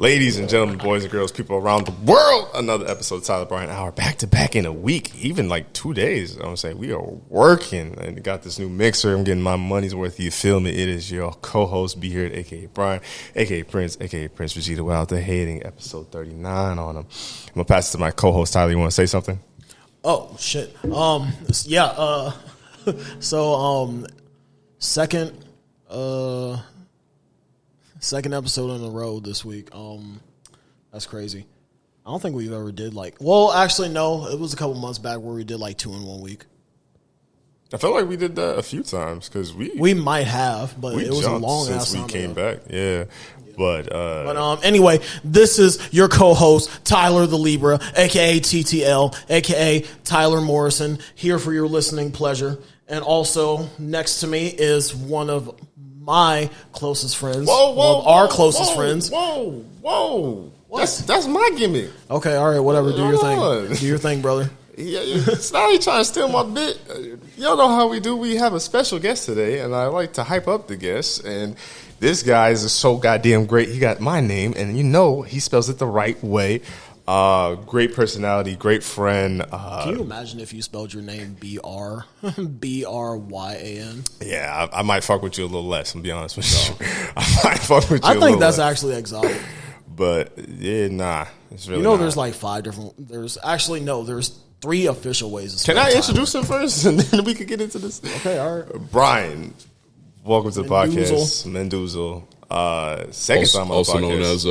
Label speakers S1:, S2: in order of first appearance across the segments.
S1: Ladies and gentlemen, boys and girls, people around the world, another episode of Tyler Brian Hour, back to back in a week, even like 2 days. I'm saying we are working, and got this new mixer. I'm getting my money's worth. You feel me? It is your co-host, Beard, aka Brian, aka Prince Vegeta. We're out there hating episode 39 on him. I'm gonna pass it to my co-host Tyler. You want to say something?
S2: Oh shit. Second episode in a row this week. That's crazy. I don't think we've ever did actually no, it was a couple months back where we did like 2 in 1 week.
S1: I felt like we did that a few times because we
S2: might have, but it was a long ass
S1: since we came back. Yeah. But
S2: anyway, this is your co-host Tyler the Libra, aka TTL, aka Tyler Morrison, here for your listening pleasure. And also next to me is one of my closest friends. Our closest friends.
S1: Whoa. That's my gimmick.
S2: Okay, all right, whatever. Do your thing. Do your thing, brother.
S1: Yeah, now you trying to steal my bit. Y'all know how we do. We have a special guest today, and I like to hype up the guest. And this guy is so goddamn great. He got my name, and you know he spells it the right way. Great personality, great friend.
S2: Can you imagine if you spelled your name Bryan?
S1: Yeah, I might fuck with you a little less. I'm be honest with you. I might fuck with you.
S2: I think that's actually exotic.
S1: But yeah, nah, it's really.
S2: There's like 5 different. There's 3 official ways to spell.
S1: Can I introduce him first, and then we could get into this?
S2: Okay, all right.
S1: Brian, welcome to the podcast, Mendoozle. Second time on the podcast.
S3: Also known as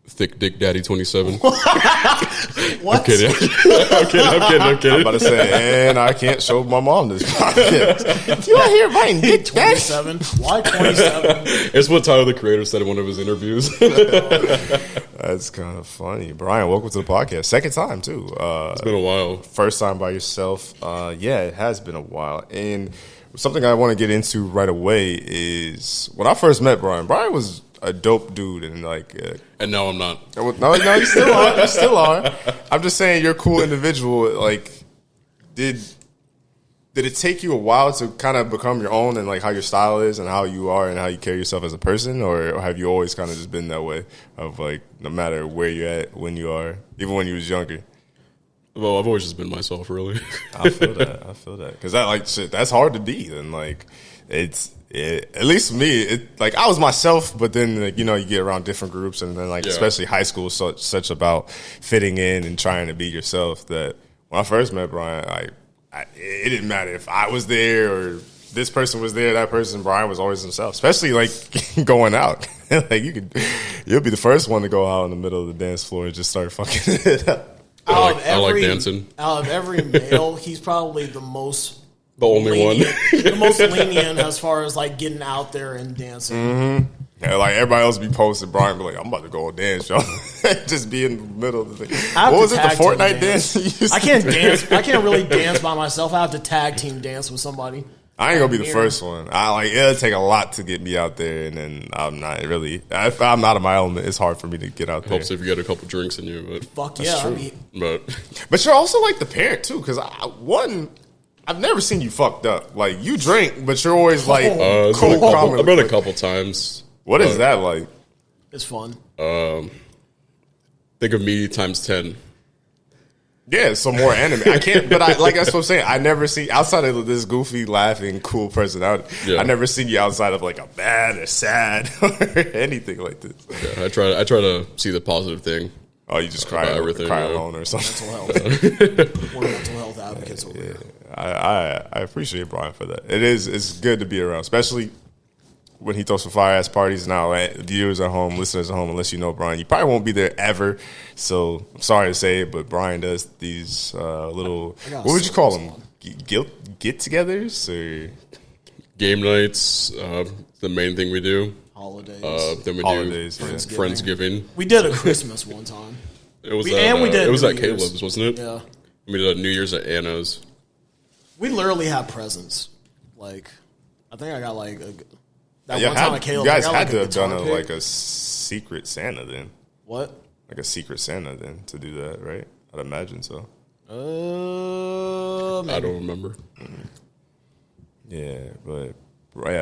S3: Thick Dick Daddy 27.
S2: What?
S3: I'm kidding. I'm
S1: I'm about to say, and I can't show my mom this podcast. You out here writing Dick
S2: 27? Why 27?
S3: It's what Tyler the Creator said in one of his interviews.
S1: That's kind of funny. Brian, welcome to the podcast. Second time, too.
S3: It's been a while.
S1: First time by yourself. Yeah, it has been a while. And something I want to get into right away is when I first met Brian was a dope dude, and
S3: and now I'm not.
S1: No, you still are. You still are. I'm just saying you're a cool individual. Like, did it take you a while to kind of become your own and like how your style is and how you are and how you carry yourself as a person, or have you always kind of just been that way of like no matter where you're at, when you are, even when you was younger?
S3: Well, I've always just been myself, really.
S1: I feel that because that's hard to be, and like at least for me, I was myself, but then you get around different groups, and then especially high school, such about fitting in and trying to be yourself. That when I first met Brian, it didn't matter if I was there or this person was there. That person, Brian, was always himself. Especially going out, you'll be the first one to go out in the middle of the dance floor and just start fucking it up.
S3: I like dancing.
S2: Out of every male, he's probably the
S3: only
S2: lenient,
S3: one.
S2: the most lenient as far as getting out there and dancing.
S1: Mm-hmm. Yeah, everybody else be posting, Brian be like, I'm about to go dance, y'all. Just be in the middle of the thing. What was it, the Fortnite dance?
S2: I can't dance. I can't really dance by myself. I have to tag team dance with somebody.
S1: I ain't gonna be the first one. It'll take a lot to get me out there, and then I'm not really. If I'm out of my element, it's hard for me to get out there.
S3: Helps if you get a couple drinks in you, but
S2: fuck yeah.
S1: But you're also the parent too, because I've never seen you fucked up. You drink, but you're always cool.
S3: I've been a couple times.
S1: What is that like?
S2: It's fun.
S3: Think of me times 10.
S1: Yeah, some more anime. I can't, but that's what I'm saying. I never see outside of this goofy, laughing, cool personality. Yeah. I never seen you outside of a bad or sad or anything like this.
S3: Yeah, I try to see the positive thing.
S1: Oh, you just cry alone or something.
S2: Mental health. We're mental health advocates over here.
S1: I appreciate Brian for that. It's good to be around, especially when he throws some fire ass parties. Now, viewers at home, listeners at home, unless you know Brian, you probably won't be there ever. So I'm sorry to say it, but Brian does these little. What would you call them? Get-togethers or
S3: game nights? The main thing we do.
S2: Holidays.
S3: Then we
S1: do
S3: Friendsgiving.
S2: We did a Christmas one time.
S3: It was
S2: it was
S3: at Caleb's, wasn't it?
S2: Yeah.
S3: We did a New Year's at Anna's.
S2: We literally had presents. I think I got one
S1: time
S2: at Caleb's.
S1: You guys had to have done a secret Santa then.
S2: What?
S1: Like a secret Santa then to do that, right? I'd imagine so.
S3: I don't remember.
S1: Mm-hmm. Yeah, but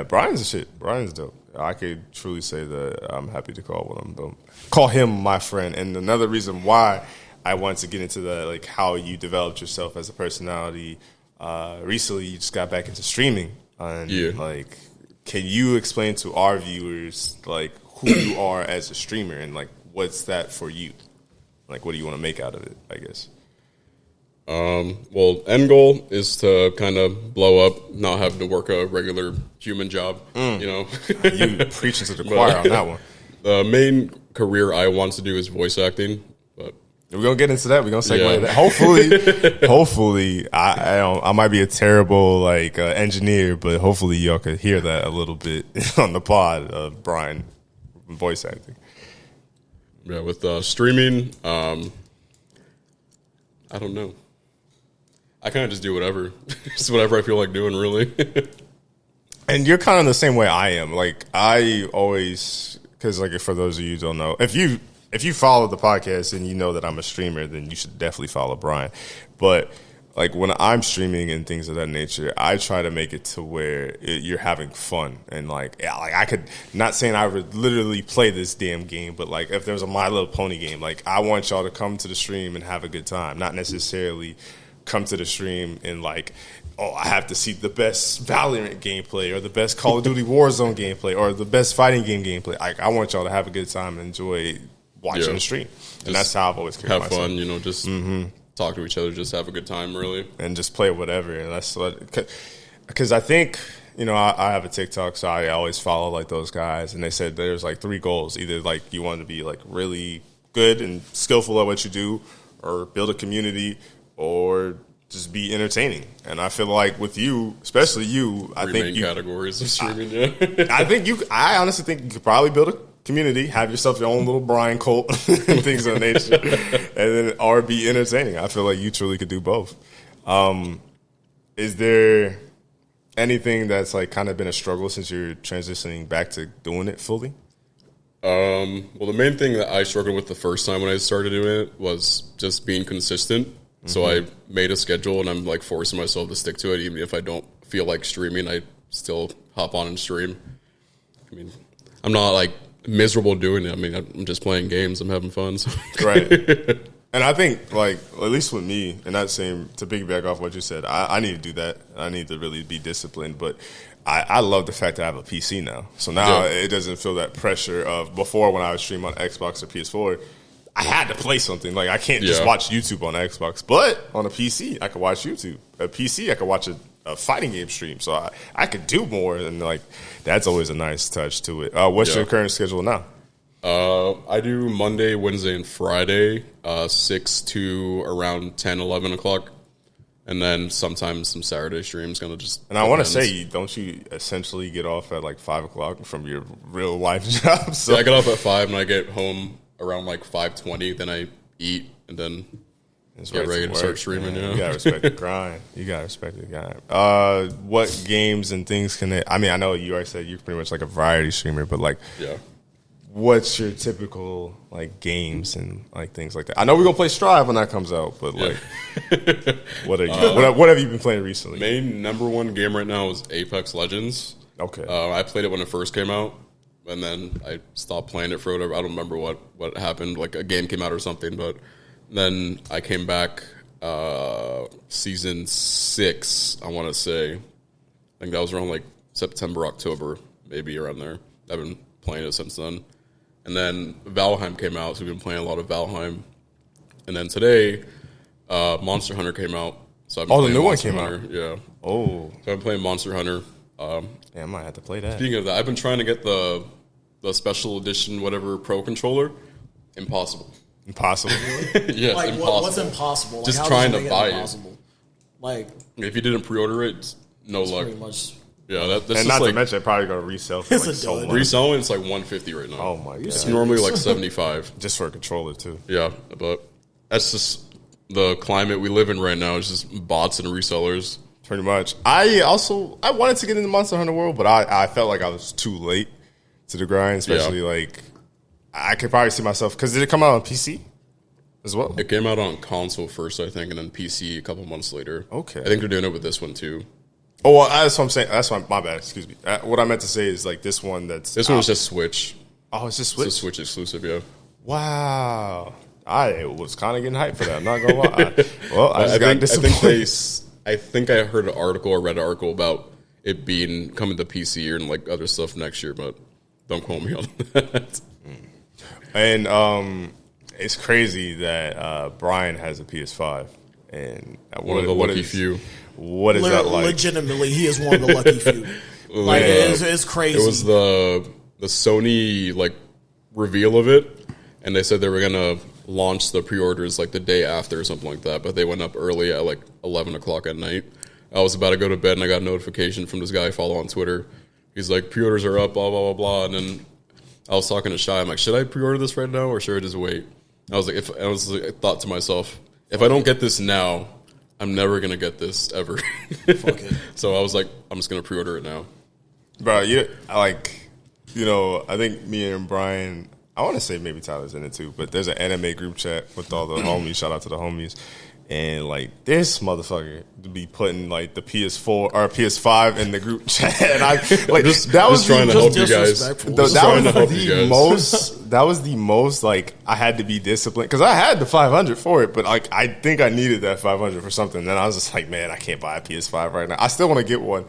S1: Brian's the shit. Brian's dope. I could truly say that I'm happy to call him my friend. And another reason why I wanted to get into the like how you developed yourself as a personality. Recently, you just got back into streaming, and like, can you explain to our viewers like who you are as a streamer and like what's that for you? Like, what do you want to make out of it? I guess.
S3: Well, end goal is to kind of blow up, not having to work a regular human job. You know,
S1: you preaching to the choir on that one.
S3: The main career I want to do is voice acting, but
S1: we're gonna get into that. We're gonna segue that. Hopefully, I might be a terrible like engineer, but hopefully y'all could hear that a little bit on the pod of Brian voice acting.
S3: Yeah, with streaming, I don't know. I kind of just do whatever. Just whatever I feel like doing, really.
S1: And you're kind of the same way I am. Like, I always, because, like, for those of you who don't know, if you follow the podcast and you know that I'm a streamer, then you should definitely follow Brian. But, like, when I'm streaming and things of that nature, I try to make it to where you're having fun. And, like I could, not saying I would literally play this damn game, but, like, if there's a My Little Pony game, like, I want y'all to come to the stream and have a good time, not necessarily come to the stream and like, oh, I have to see the best Valorant gameplay or the best Call of Duty Warzone gameplay or the best fighting game gameplay. Like, I want y'all to have a good time and enjoy watching the stream. And that's how I've always carried
S3: have
S1: myself.
S3: fun, you know, just talk to each other, just have a good time, really.
S1: And just play whatever. And that's what, because I think, you know, I have a TikTok, so I always follow like those guys. And they said there's like 3 goals. Either like you want to be like really good and skillful at what you do or build a community or just be entertaining. And I feel like with you, especially you, I think you
S3: categories of streaming. Yeah,
S1: I honestly think you could probably build a community, have yourself your own little Brian cult and things of that nature, and then or be entertaining. I feel like you truly could do both. Is there anything that's like kind of been a struggle since you're transitioning back to doing it fully?
S3: Well, the main thing that I struggled with the first time when I started doing it was just being consistent. So I made a schedule, and I'm like forcing myself to stick to it. Even if I don't feel like streaming, I still hop on and stream. I mean, I'm not like miserable doing it. I mean, I'm just playing games. I'm having fun. So.
S1: Right. And I think, like, at least with me, and that same, to piggyback off what you said, I need to do that. I need to really be disciplined. But I love the fact that I have a PC now. So now it doesn't feel that pressure of before when I would stream on Xbox or PS4. I had to play something. Like, I can't just watch YouTube on Xbox. But on a PC, I could watch YouTube. A PC, I could watch a fighting game stream. So I could do more. And, like, that's always a nice touch to it. What's your current schedule now?
S3: I do Monday, Wednesday, and Friday, 6 to around 10, 11 o'clock. And then sometimes some Saturday streams kind of just.
S1: And I want to say, don't you essentially get off at like 5 o'clock from your real life job? So.
S3: Yeah, I get off at 5 and I get home around like 5:20. Then I eat and then get ready to start streaming.
S1: You gotta respect the grind. What games and things can they? I mean, I know you already said you're pretty much like a variety streamer, but like, what's your typical like games and like things like that? I know we're gonna play Strive when that comes out, but like, what are you? What have you been playing recently?
S3: Main number one game right now is Apex Legends.
S1: Okay,
S3: I played it when it first came out, and then I stopped playing it for whatever. I don't remember what happened. Like a game came out or something, but then I came back season 6. I want to say, I think that was around like September, October, maybe around there. I've been playing it since then. And then Valheim came out, so we've been playing a lot of Valheim. And then today, Monster Hunter came out. So
S1: the new one came out?
S3: Yeah.
S1: Oh.
S3: So I'm playing Monster Hunter.
S1: Yeah, I might have to play that.
S3: Speaking of that, I've been trying to get the special edition, whatever, Pro controller. Impossible. Yes,
S2: like,
S3: impossible.
S2: What's impossible? Like,
S3: just trying to buy it.
S2: Like,
S3: if you didn't pre-order it, it's no luck.
S2: pretty much.
S3: Yeah, that's
S1: and
S3: just
S1: not
S3: like,
S1: to mention, probably going to resell for
S2: It's
S1: like
S2: a
S1: so
S2: dud.
S1: much.
S3: reselling, it's like $150 right now.
S1: Oh my god!
S3: It's normally like $75.
S1: Just for a controller too.
S3: Yeah, but that's just the climate we live in right now. It's just bots and resellers.
S1: Pretty much. I wanted to get into Monster Hunter World, but I felt like I was too late to the grind. Especially like I could probably see myself because did it come out on PC as well?
S3: It came out on console first, I think, and then PC a couple months later.
S1: Okay.
S3: I think they're doing it with this one too.
S1: Oh, well, that's what I'm saying. That's my bad. Excuse me. What I meant to say is like this one.
S3: This one was just Switch.
S1: Oh, it's just Switch.
S3: It's a Switch exclusive. Yeah.
S1: Wow. I was kind of getting hyped for that. I'm not gonna lie. Well, I just got disappointed.
S3: I think I heard an article or read an article about it coming to PC and like other stuff next year, but don't quote me on that.
S1: And it's crazy that Brian has a PS5, and
S3: one of the lucky few.
S1: What is that like?
S2: Legitimately, he is one of the lucky few. Like it's crazy.
S3: It was the Sony like reveal of it, and they said they were gonna launch the pre-orders like the day after or something like that, but they went up early at like 11 o'clock at night. I was about to go to bed and I got a notification from this guy I follow on Twitter. He's like, pre-orders are up, blah, blah, blah, blah. And then I was talking to Shai. I'm like, should I pre-order this right now or should I just wait? I I thought to myself, if I don't get this now, I'm never going to get this ever. So I was like, I'm just going to pre-order it now.
S1: Bro, I think me and Brian, I want to say maybe Tyler's in it too, but there's an anime group chat with all the homies. Shout out to the homies. And like this motherfucker to be putting like the PS4 or PS5 in the group chat, and I like that was
S3: trying to help you guys.
S1: That was the most like I had to be disciplined because I had the 500 for it, but like I think I needed that 500 for something. And then I was just like, man, I can't buy a PS5 right now. I still want to get one.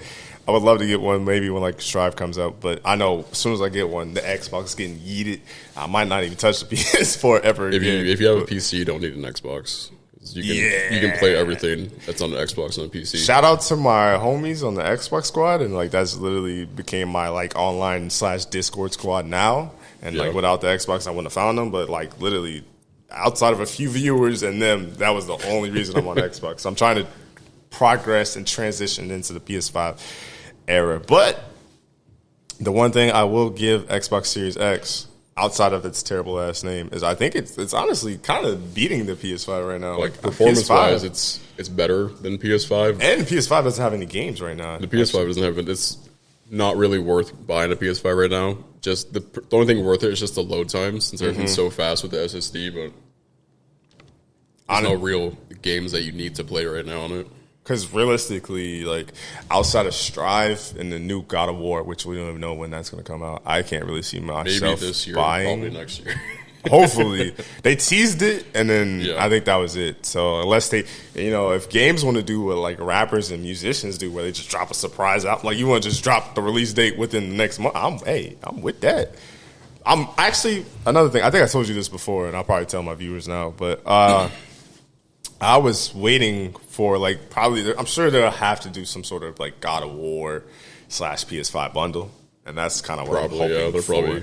S1: I would love to get one maybe when like Strive comes out, but I know as soon as I get one, the Xbox is getting yeeted. I might not even touch the PS4 ever again.
S3: If you have a PC, you don't need an Xbox. You can play everything that's on the Xbox on the PC.
S1: Shout out to my homies on the Xbox squad, and like that's literally became my like online / Discord squad now. And like without the Xbox, I wouldn't have found them. But like literally, outside of a few viewers and them, that was the only reason I'm on Xbox. I'm trying to progress and transition into the PS5 era. But the one thing I will give Xbox Series X, outside of its terrible ass name, is I think it's honestly kind of beating the PS5 right now.
S3: Like performance wise, it's better than PS5.
S1: And the PS5 doesn't have any games right now.
S3: The PS5 doesn't have it. It's not really worth buying a PS5 right now. Just the only thing worth it is just the load time, since everything's so fast with the SSD. But there's no real games that you need to play right now on it.
S1: Because realistically, like outside of Strive and the new God of War, which we don't even know when that's going to come out, I can't really see myself
S3: maybe this year,
S1: buying.
S3: probably next year.
S1: Hopefully, they teased it, and then I think that was it. So unless they, if games want to do what like rappers and musicians do, where they just drop a surprise out, like you want to just drop the release date within the next month, I'm with that. I'm actually another thing. I think I told you this before, and I'll probably tell my viewers now, but. I was waiting for like probably. I'm sure they'll have to do some sort of like God of War / PS5 bundle, and that's kind of what I'm hoping. Yeah, they'll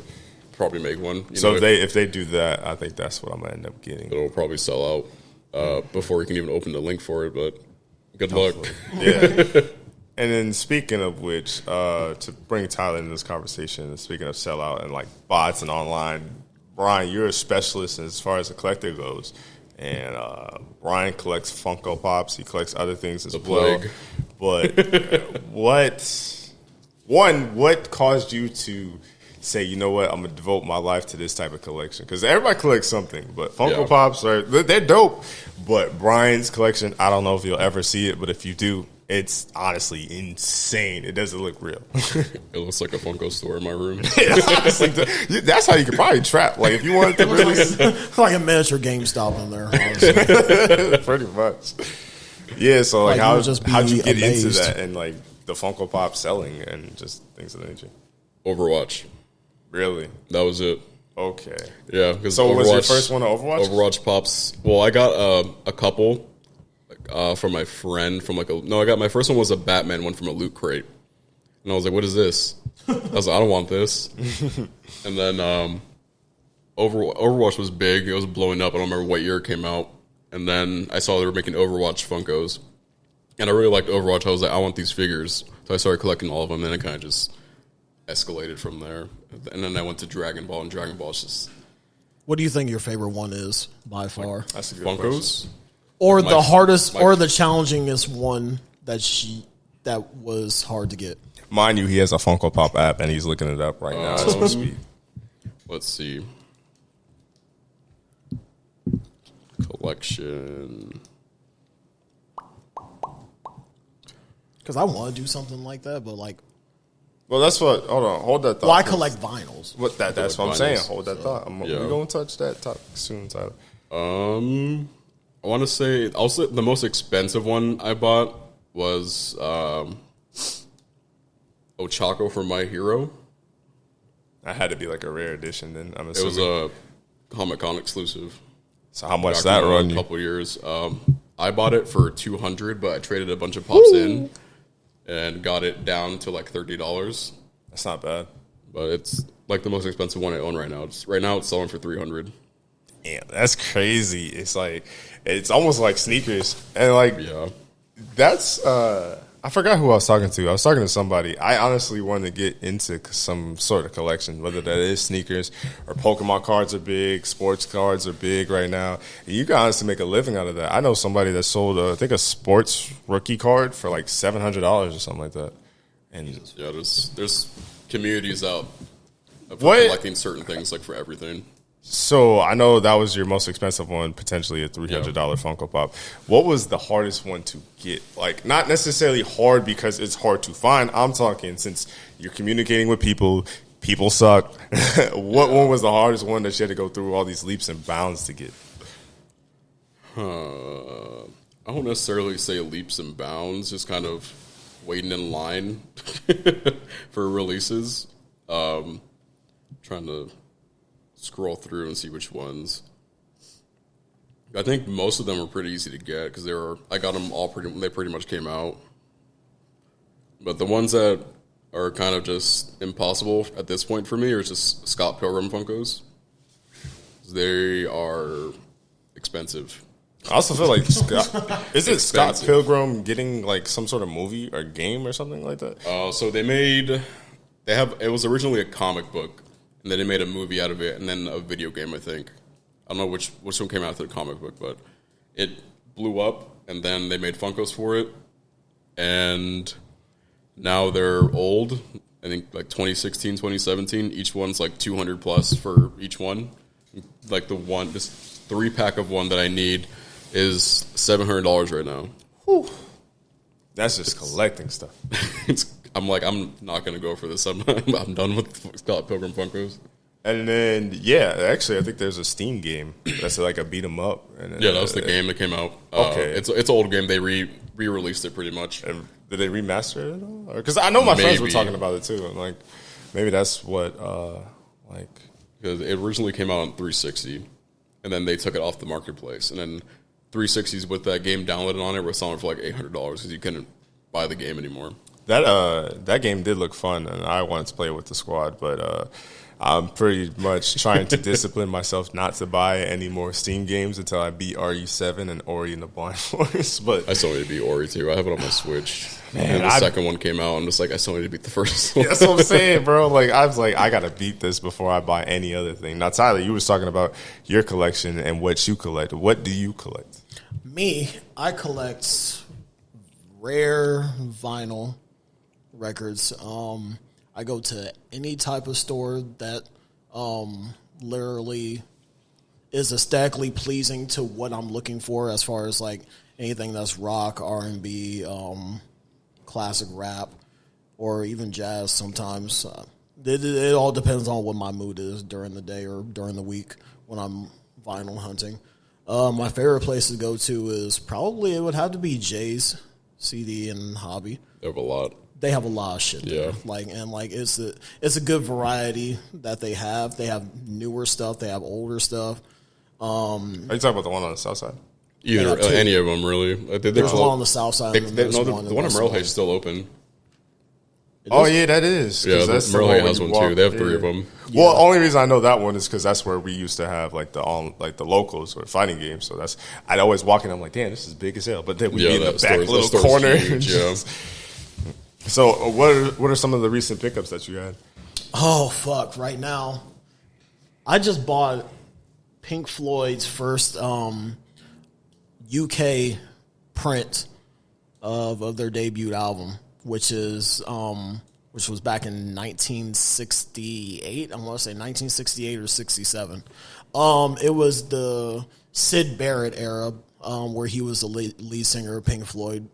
S3: probably make one.
S1: So if they do that, I think that's what I'm gonna end up getting.
S3: It'll probably sell out before you can even open the link for it. But good luck.
S1: Yeah. And then speaking of which, to bring Tyler into this conversation, and speaking of sellout and like bots and online, Brian, you're a specialist as far as the collector goes. And Brian collects Funko Pops. He collects other things as well. But what caused you to say, you know what, I'm going to devote my life to this type of collection? Because everybody collects something. But Funko Pops, they're dope. But Brian's collection, I don't know if you'll ever see it. But if you do, it's honestly insane. It doesn't look real.
S3: It looks like a Funko store in my room.
S1: Honestly, that's how you could probably trap. Like if you wanted to really,
S2: like a miniature GameStop in there. Honestly.
S1: Pretty much. Yeah. So like how'd you get into that and like the Funko Pop selling and just things of that nature?
S3: Overwatch.
S1: Really?
S3: That was it.
S1: Okay.
S3: Yeah.
S1: So was your first one to Overwatch?
S3: Overwatch Pops. Well, I got a couple. From my friend from I got my first one was a Batman one from a Loot Crate, and I was like, what is this? I was like, I don't want this. And then Overwatch was big. It was blowing up. I don't remember what year it came out. And then I saw they were making Overwatch Funkos, and I really liked Overwatch. I was like, I want these figures. So I started collecting all of them, and it kind of just escalated from there. And then I went to Dragon Ball, and Dragon Ball is just...
S2: What do you think your favorite one is by far?
S1: That's a good
S3: Funkos?
S1: question.
S2: Or the hardest, or the challengingest one that was hard to get.
S1: Mind you, he has a Funko Pop app, and he's looking it up right now as we speak.
S3: Let's see. Collection.
S2: Because I want to do something like that, but like,
S1: Well, that's what. Hold that thought.
S2: well, I collect vinyls.
S1: That's what I'm saying. Hold that thought.
S3: Yeah.
S1: We're gonna touch that topic soon, Tyler.
S3: I want to say also the most expensive one I bought was Ochako for My Hero.
S1: That had to be like a rare edition. Then I'm
S3: It
S1: assuming.
S3: was a Comic-Con exclusive.
S1: So how much
S3: Back
S1: that
S3: in
S1: run
S3: a
S1: you?
S3: couple years. I bought it for $200, but I traded a bunch of pops in and got it down to like $30.
S1: That's not bad.
S3: But it's like the most expensive one I own right now. Right now it's selling for $300.
S1: Damn, that's crazy. It's like it's almost like sneakers, and like that's. I forgot who I was talking to. I was talking to somebody. I honestly wanted to get into some sort of collection, whether that is sneakers or Pokemon cards are big, sports cards are big right now. And you can honestly make a living out of that. I know somebody that sold, I think, a sports rookie card for like $700 or something like that. And
S3: yeah, there's communities out of
S1: What?
S3: collecting certain things like for everything.
S1: so I know that was your most expensive one, potentially a $300 Funko Pop. What was the hardest one to get? Like, not necessarily hard because it's hard to find. I'm talking since you're communicating with people, people suck. What one was the hardest one that you had to go through all these leaps and bounds to get?
S3: I won't necessarily say leaps and bounds, just kind of waiting in line for releases. Trying to scroll through and see which ones. I think most of them were pretty easy to get because I got them all they pretty much came out. But the ones that are kind of just impossible at this point for me are just Scott Pilgrim Funkos. They are expensive.
S1: I also feel like isn't Scott Pilgrim getting like some sort of movie or game or something like that?
S3: So it was originally a comic book, and then they made a movie out of it, and then a video game, I think. I don't know which one came after the comic book, but it blew up, and then they made Funkos for it, and now they're old. I think like 2016, 2017. Each one's like 200 plus for each one. Like this 3-pack of one that I need is $700 right now.
S1: Whew. That's just collecting stuff.
S3: I'm not going to go for this. I'm done with Scott Pilgrim Funkos.
S1: And then, actually, I think there's a Steam game that's like a beat 'em up. And
S3: Yeah, that was the game that came out.
S1: Okay.
S3: It's an old game. They re-released it pretty much.
S1: And did they remaster it at all? Because I know my friends were talking about it too. I'm like, maybe that's what,
S3: Because it originally came out on 360, and then they took it off the marketplace. And then 360s with that game downloaded on it were selling for like $800 because you couldn't buy the game anymore.
S1: That game did look fun, and I wanted to play it with the squad, but I'm pretty much trying to discipline myself not to buy any more Steam games until I beat RE7 and Ori and the Blind Forest. But
S3: I still need to beat Ori too. I have it on my Switch.
S1: Man,
S3: and the second one came out. I'm just like, I still need to beat the first one.
S1: That's what I'm saying, bro. Like, I was like, I gotta beat this before I buy any other thing. Now, Tyler, you was talking about your collection and what you collect. What do you collect?
S2: Me, I collect rare vinyl records. I go to any type of store that literally is aesthetically pleasing to what I'm looking for, as far as like anything that's rock, R&B, classic rap, or even jazz sometimes. It all depends on what my mood is during the day or during the week when I'm vinyl hunting. My favorite place to go to is probably, it would have to be Jay's CD and Hobby.
S3: They have a lot.
S2: They have a lot of shit there.
S3: Yeah.
S2: It's a good variety that they have. They have newer stuff. They have older stuff.
S1: Are you talking about the one on the south side?
S3: Either any of them really.
S2: There's one on the south side.
S3: The one in Merle is still open.
S1: Oh yeah, that is.
S3: Yeah,
S1: that's
S3: Merle has one too. They have 3 of them.
S1: Well, only reason I know that one is because that's where we used to have like the locals or fighting games. So I'd always walk in. I'm like, damn, this is big as hell. But then we'd be in the back little corner.
S3: Huge, yeah.
S1: So what are some of the recent pickups that you had?
S2: Oh fuck! Right now, I just bought Pink Floyd's first UK print of their debut album, which was back in 1968. I want to say 1968 or 67. It was the Syd Barrett era, where he was the lead singer of Pink Floyd.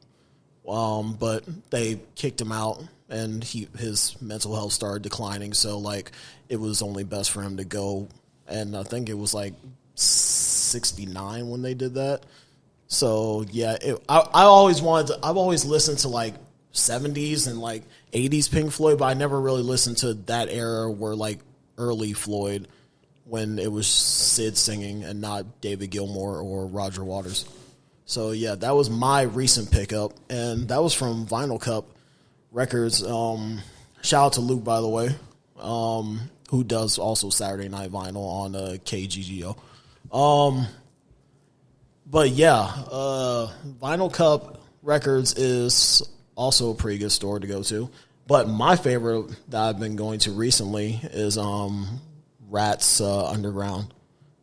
S2: but they kicked him out, and his mental health started declining. So like, it was only best for him to go. And I think it was like 69 when they did that. So yeah, I've always listened to like 70s and like 80s Pink Floyd, but I never really listened to that era where like early Floyd, when it was Sid singing and not David Gilmour or Roger Waters. So yeah, that was my recent pickup, and that was from Vinyl Cup Records. Shout out to Luke, by the way, who does also Saturday Night Vinyl on KGGO. But yeah, Vinyl Cup Records is also a pretty good store to go to. But my favorite that I've been going to recently is Rat's Underground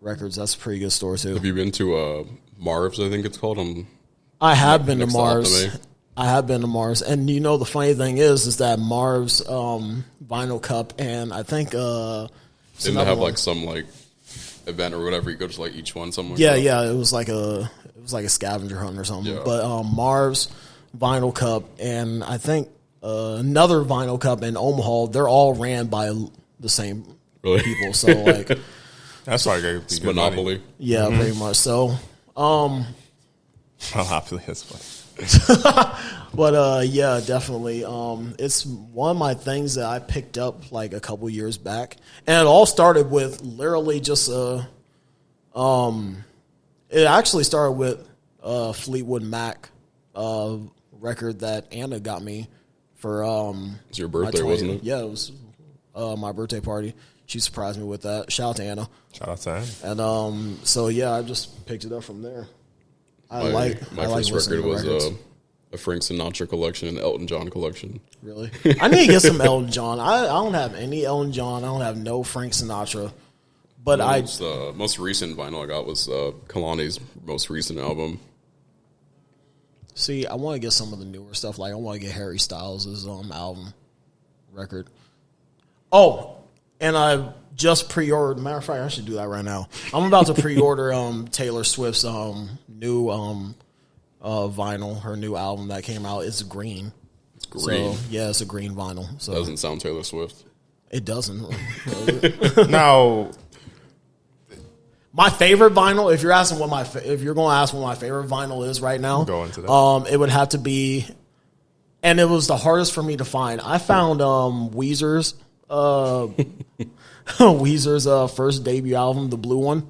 S2: Records. That's a pretty good store too.
S3: Have you been to Marv's, I think it's called?
S2: I have been to Marv's. I have been to Marv's. And you know, the funny thing is that Marv's Vinyl Cup, and I think
S3: didn't they have like some like event or whatever, you go to like each one somewhere?
S2: Yeah, it was like a scavenger hunt or something. Yeah. But Marv's Vinyl Cup, and I think another Vinyl Cup in Omaha, they're all ran by the same people. So like,
S1: that's why I gave
S3: it's Monopoly.
S1: Money.
S2: Yeah, pretty much. So
S1: Monopoly is funny.
S2: But yeah, definitely. It's one of my things that I picked up like a couple years back, and it all started with literally just it actually started with Fleetwood Mac record that Anna got me for
S3: it's your birthday, wasn't it?
S2: Yeah, it was my birthday party. She surprised me with that. Shout out to Anna.
S1: Shout out to Anna.
S2: And so yeah, I just picked it up from there.
S3: My first record was a Frank Sinatra collection and Elton John collection.
S2: Really? I need to get some Elton John. I don't have any Elton John. I don't have no Frank Sinatra. But
S3: the most recent vinyl I got was Kalani's most recent album.
S2: See, I want to get some of the newer stuff. Like, I want to get Harry Styles' album record. Oh, and I just pre-ordered. Matter of fact, I should do that right now. I'm about to pre-order Taylor Swift's new vinyl. Her new album that came out. It's green.
S3: It's green.
S2: So, yeah, it's a green vinyl. So
S3: doesn't sound Taylor Swift.
S2: It doesn't.
S1: Now,
S2: my favorite vinyl. If you're asking if you're going to ask what my favorite vinyl is right now,
S1: go into that.
S2: It would have to be, and it was the hardest for me to find. I found Weezer's. Weezer's first debut album, the blue one.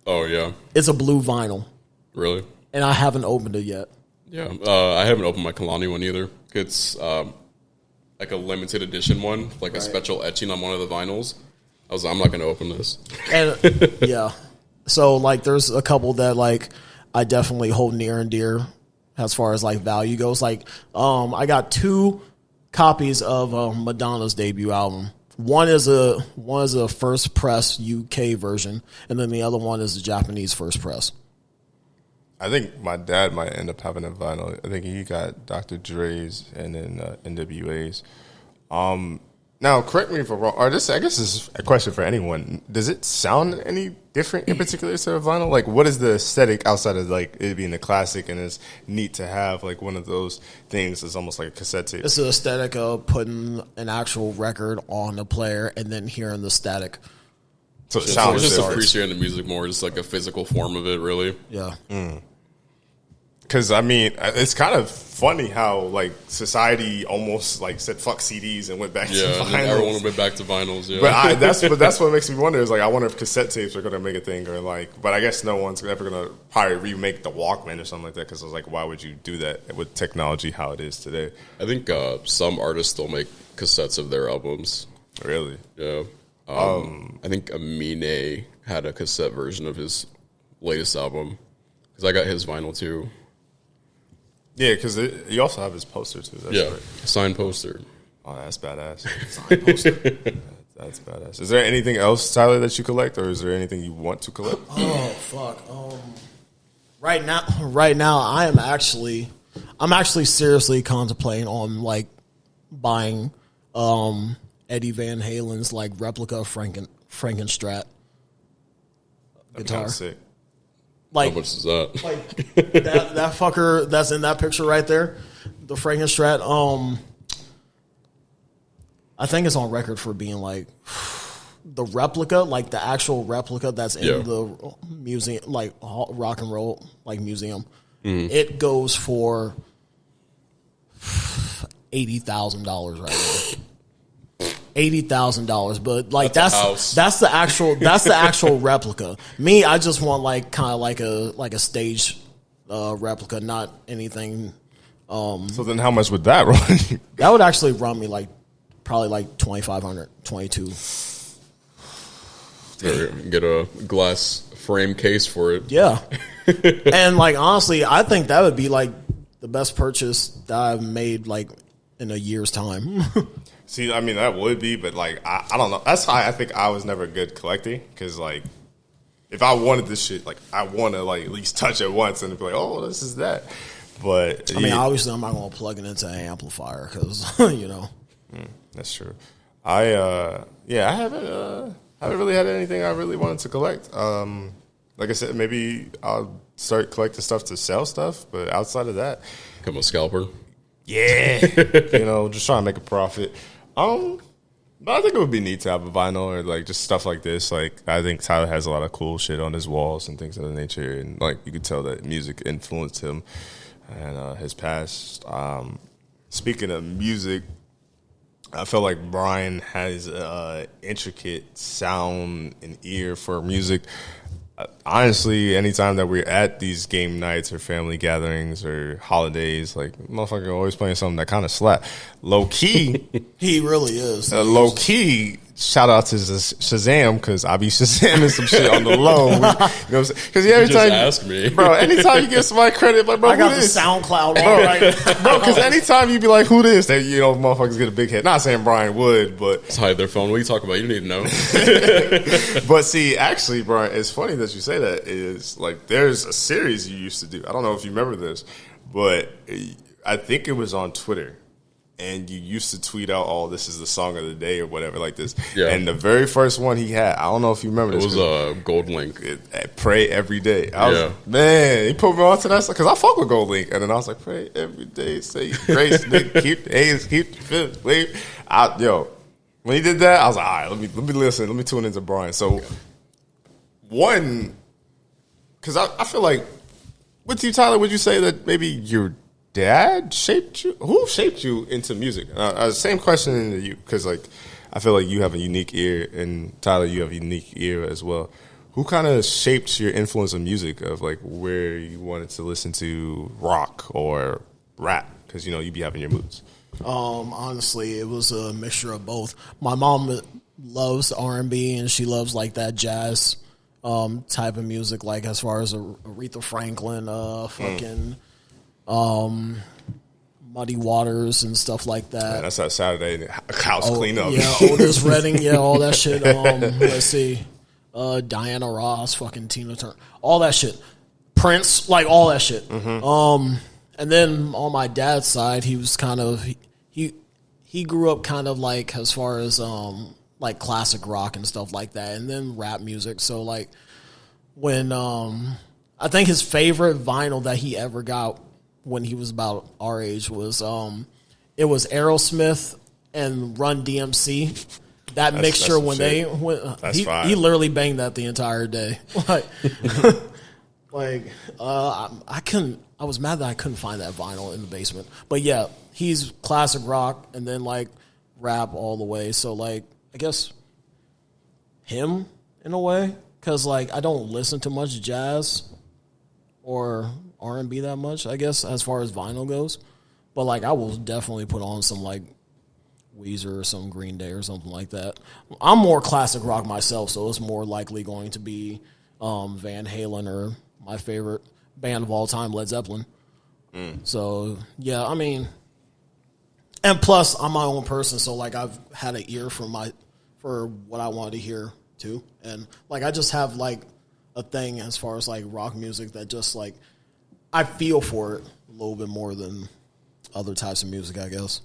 S3: Oh yeah,
S2: it's a blue vinyl.
S3: Really?
S2: And I haven't opened it yet.
S3: Yeah, I haven't opened my Kalani one either. It's like a limited edition one, like a special etching on one of the vinyls. I was like, I'm not going to open this.
S2: And yeah, so like, there's a couple that like I definitely hold near and dear as far as like value goes. Like, I got 2 copies of Madonna's debut album. One is a first press UK version, and then the other one is the Japanese first press.
S1: I think my dad might end up having a vinyl. I think he got Dr. Dre's and then NWA's. Now, correct me if I'm wrong. Or this, I guess, this is a question for anyone. Does it sound any different in particular to a vinyl? Like, what is the aesthetic outside of like it being a classic, and it's neat to have like one of those things that's almost like a cassette tape?
S2: It's the aesthetic of putting an actual record on a player and then hearing the static.
S1: So it sounds
S3: just appreciating the music more, just like a physical form of it, really.
S2: Yeah.
S1: Because, I mean, it's kind of funny how, like, society almost, like, said fuck CDs and went back to vinyls.
S3: Yeah, everyone went back to vinyls, yeah.
S1: But that's what makes me wonder is, like, I wonder if cassette tapes are going to make a thing or, like, but I guess no one's ever going to probably remake the Walkman or something like that because I was like, why would you do that with technology how it is today?
S3: I think some artists still make cassettes of their albums.
S1: Really?
S3: Yeah. I think Amine had a cassette version of his latest album because I got his vinyl, too.
S1: Yeah, because you also have his poster, too. That's right.
S3: Signed poster.
S1: Oh, that's badass. Signed poster. That's badass. Is there anything else, Tyler, that you collect, or is there anything you want to collect?
S2: Oh, fuck. Right now, I'm actually seriously contemplating on, like, buying Eddie Van Halen's, like, replica Frankenstrat guitar.
S1: Sick.
S2: Like,
S3: how much is that?
S2: Like that fucker that's in that picture right there, the Frankenstrat. I think it's on record for being like the replica, like the actual replica that's in the museum, like rock and roll like museum. It goes for $80,000 right now. $80,000, but like that's the actual replica. Me, I just want like kind of like a stage replica, not anything.
S1: So then, how much would that run?
S2: That would actually run me like probably like $2,500, $22.
S3: Get a glass frame case for it.
S2: Yeah, and like honestly, I think that would be like the best purchase that I've made like in a year's time.
S1: See, I mean, that would be, but, like, I don't know. That's why I think I was never good collecting, because, like, if I wanted this shit, like, I want to, like, at least touch it once and be like, oh, this is that. But,
S2: I mean, obviously, I'm not going to plug it into an amplifier, because, you know.
S1: That's true. I haven't really had anything I really wanted to collect. Like I said, maybe I'll start collecting stuff to sell stuff, but outside of that.
S3: Become a scalper.
S1: Yeah. Just trying to make a profit. But I think it would be neat to have a vinyl or like just stuff like this. Like I think Tyler has a lot of cool shit on his walls and things of that nature, and like you could tell that music influenced him and his past. Speaking of music, I feel like Brian has intricate sound and ear for music. Honestly, anytime that we're at these game nights or family gatherings or holidays, like, motherfucker always playing something that kind of slap. Low key.
S2: He really is.
S1: Low key, shout out to Shazam, because I be Shazamming some shit on the low. You know what I'm saying? Because every time,
S3: ask me.
S1: Bro, anytime you give somebody credit, like, bro,
S2: I got
S1: who
S2: the
S1: this?
S2: SoundCloud on right.
S1: Bro, because anytime you be like, who this? They, motherfuckers get a big head. Not saying Brian would, but.
S3: Let's hide their phone. What are you talking about? You don't need to know.
S1: But see, actually, Brian, it's funny that you say that. Is like, there's a series you used to do. I don't know if you remember this, but I think it was on Twitter. And you used to tweet out, "Oh, this is the song of the day" or whatever like this. Yeah. And the very first one he had, I don't know if you remember this.
S3: It was Gold Link.
S1: Pray every day. Man, he put me on to that because I fuck with Gold Link. And then I was like, pray every day, say grace, keep the A's, keep the fifth. Wait, when he did that, I was like, all right, let me listen, let me tune into Brian. So one, because I feel like with you, Tyler, would you say that maybe your dad shaped you? Who shaped you into music? Same question to you, because like I feel like you have a unique ear, and Tyler, you have a unique ear as well. Who kind of shaped your influence of music, of like where you wanted to listen to rock or rap? Because you be having your moods.
S2: Honestly, it was a mixture of both. My mom loves R&B, and she loves like that jazz type of music, like as far as Aretha Franklin, fucking. Muddy Waters and stuff like that.
S1: Man, that's that Saturday house cleanup.
S2: Yeah, Otis Redding, all that shit. Let's see, Diana Ross, fucking Tina Turner, all that shit. Prince, like all that shit. Mm-hmm. And then on my dad's side, he was kind of he grew up kind of like as far as like classic rock and stuff like that, and then rap music. So like when I think his favorite vinyl that he ever got when he was about our age was it was Aerosmith and Run DMC. That's mixture he literally banged that the entire day. I was mad that I couldn't find that vinyl in the basement. But yeah, he's classic rock and then like rap all the way. So like I guess him in a way, because like I don't listen to much jazz or R&B that much, I guess, as far as vinyl goes. But, like, I will definitely put on some, like, Weezer or some Green Day or something like that. I'm more classic rock myself, so it's more likely going to be Van Halen or my favorite band of all time, Led Zeppelin. So, yeah, I mean, and plus, I'm my own person, so, like, I've had an ear for what I wanted to hear, too. And, like, I just have, like, a thing as far as, like, rock music that just, like, I feel for it a little bit more than other types of music, I guess.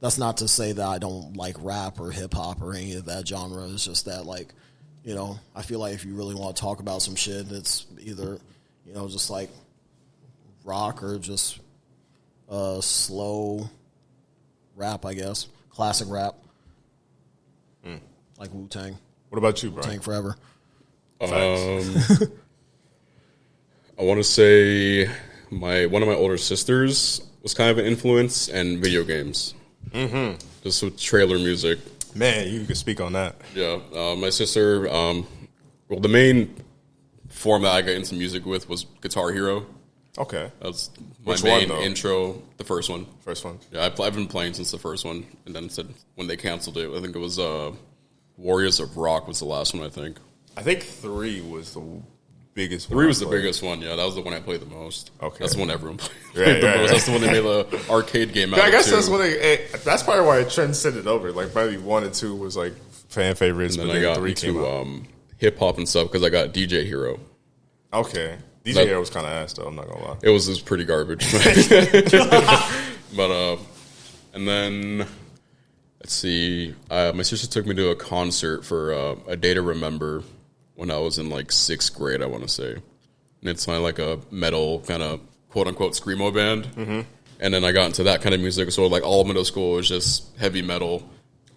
S2: That's not to say that I don't like rap or hip hop or any of that genre. It's just that, like, you know, I feel like if you really want to talk about some shit, it's either, you know, just like rock or just slow rap, I guess. Classic rap. Like Wu-Tang.
S1: What about you, Brian?
S2: Wu-Tang forever.
S3: I want to say one of my older sisters was kind of an influence, and video games. Mm-hmm. Just with trailer music.
S1: Man, you can speak on that.
S3: Yeah, my sister. Well, the main form that I got into music with was Guitar Hero.
S1: Okay,
S3: that's
S1: my
S3: main intro. The first one.
S1: First one.
S3: Yeah, I've been playing since the first one, and then said when they canceled it, I think it was Warriors of Rock was the last one.
S1: I think 3 was the biggest one.
S3: 3 was the biggest one, yeah. That was the one I played the most.
S1: Okay.
S3: That's the one everyone played the most.
S1: Right.
S3: That's the one they made the arcade game out of,
S1: I guess
S3: too.
S1: that's probably why it transcended over. Like, probably 1 and 2 was, like, fan favorites,
S3: and
S1: but
S3: then I got
S1: 3 came out.
S3: into hip-hop and stuff because I got DJ Hero.
S1: Okay. DJ Hero was kind of ass, though. I'm not going to lie.
S3: It was pretty garbage. But, and then... Let's see. My sister took me to a concert for A Day to Remember when I was in like 6th grade, I want to say. And it's kind of like a metal kind of quote unquote screamo band. Mm-hmm. And then I got into that kind of music. So like all middle school was just heavy metal.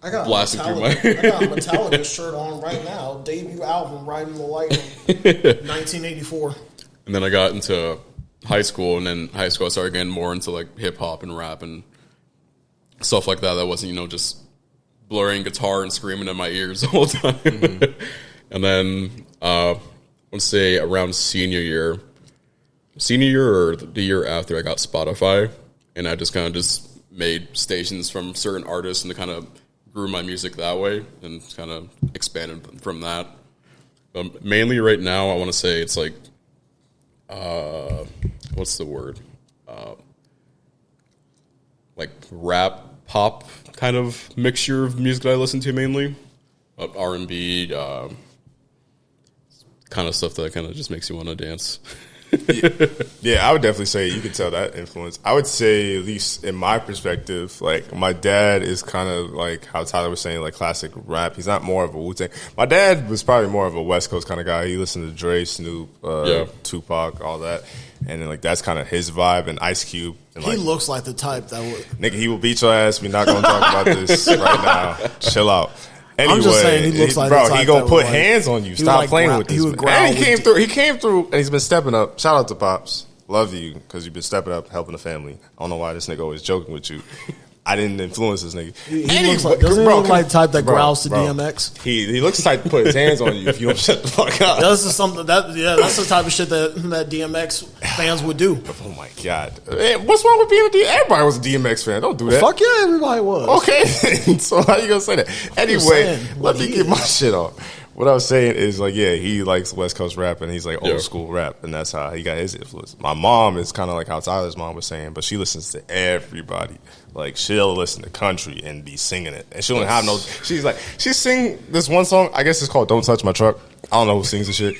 S2: I got
S3: blasting through
S2: I got a Metallica shirt on right now. Debut album, Riding the Lightning, 1984.
S3: And then I got into high school, and then high school I started getting more into like hip hop and rap and stuff like that. That wasn't, you know, just blurring guitar and screaming in my ears the whole time. Mm-hmm. And then let's say around senior year or the year after, I got Spotify, and I just kind of just made stations from certain artists and kind of grew my music that way and kind of expanded from that. But mainly right now, I want to say it's like, what's the word? Like rap, pop kind of mixture of music that I listen to mainly. R&B, kind of stuff that kind of just makes you want to dance.
S1: Yeah, I would definitely say you could tell that influence. I would say, at least in my perspective, like my dad is kind of like how Tyler was saying, like classic rap. He's not more of a Wu-Tang. My dad was probably more of a West Coast kind of guy. He listened to Dre, Snoop, Tupac, all that. And then like that's kind of his vibe, and Ice Cube. And,
S2: he
S1: like,
S2: looks like the type that would.
S1: Nigga, he will beat your ass. We're not going to talk about this right now. Chill out. Anyway,
S2: I'm just saying he looks like
S1: bro,
S2: the type
S1: he gonna
S2: that
S1: put
S2: would, like,
S1: hands on you. Stop
S2: like
S1: playing with this. And he came through, and he's been stepping up. Shout out to Pops. Love you because you've been stepping up, helping the family. I don't know why this nigga always joking with you. I didn't influence this nigga.
S2: He looks like, doesn't he look like the type that growls to DMX?
S1: He looks like to put his hands on you if you don't shut the fuck up.
S2: This is something that's the type of shit that DMX fans would do.
S1: Oh my god, hey, what's wrong with being a DMX? Everybody was a DMX fan. Don't do that.
S2: Fuck yeah, everybody was.
S1: Okay, so how you gonna say that? Anyway, let me get my shit off. What I was saying is, like, yeah, he likes West Coast rap, and he's like old school rap, and that's how he got his influence. My mom is kind of like how Tyler's mom was saying, but she listens to everybody. Like, she'll listen to country and be singing it, and she don't have no. She's like, she sing this one song. I guess it's called "Don't Touch My Truck." I don't know who sings the shit.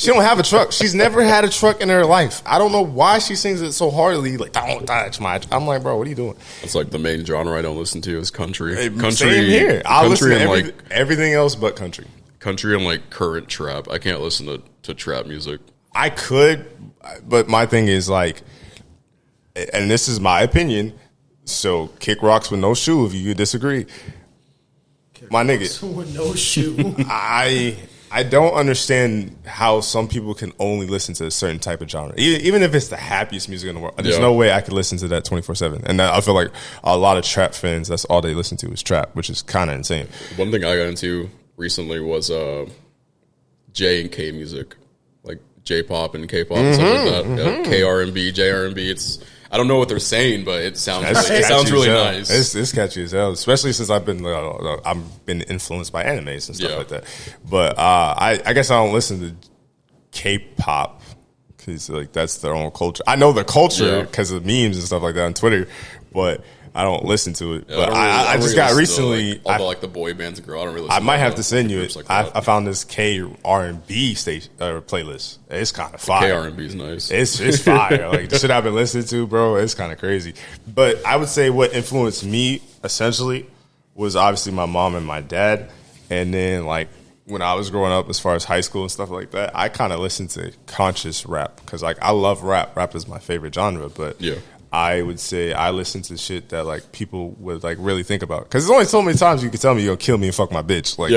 S1: She don't have a truck. She's never had a truck in her life. I don't know why she sings it so hardly. Like, don't touch my. I'm like, bro, what are you doing?
S3: It's like the main genre I don't listen to is country.
S1: Country. Same here. I listen to everything else but country.
S3: Country and like current trap. I can't listen to trap music.
S1: I could, but my thing is like, and this is my opinion, so kick rocks with no shoe if you disagree. My nigga.
S2: With no shoe.
S1: I don't understand how some people can only listen to a certain type of genre. Even if it's the happiest music in the world. There's no way I could listen to that 24/7. And I feel like a lot of trap fans, that's all they listen to is trap, which is kind of insane.
S3: One thing I got into recently was J and K music, like J-pop and K-pop and stuff like that. Yeah, K-R&B, J-R&B. It's I don't know what they're saying, but it sounds really nice.
S1: It's catchy as hell, especially since I've been influenced by animes and stuff like that. But I guess I don't listen to K-pop because like that's their own culture. I know the culture because of memes and stuff like that on Twitter, but I don't listen to it. But I just got recently
S3: all the boy bands and girl. I don't really.
S1: I might have to send you it. Like I found this K-R&B station playlist. It's kind of fire.
S3: K-R&B is nice.
S1: It's fire. Like the shit I've been listening to, bro. It's kind of crazy. But I would say what influenced me essentially was obviously my mom and my dad, and then like when I was growing up, as far as high school and stuff like that, I kind of listened to conscious rap because like I love rap. Rap is my favorite genre, but I would say I listen to shit that like people would like really think about because there's only so many times you can tell me you're gonna kill me and fuck my bitch. Like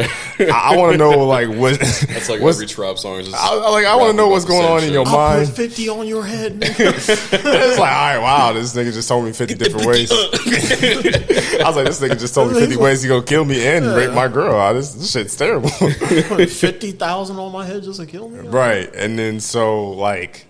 S1: I want to know like what.
S3: That's like every trap song is just
S1: I want to know what's going on in your mind.
S2: I'll put 50 on your head.
S1: It's like, all right, wow, this nigga just told me 50 different ways. I was like, this nigga just told me 50 ways he gonna kill me and rape my girl. This shit's terrible.
S2: 50,000 on my head just to kill me.
S1: Right, and then so like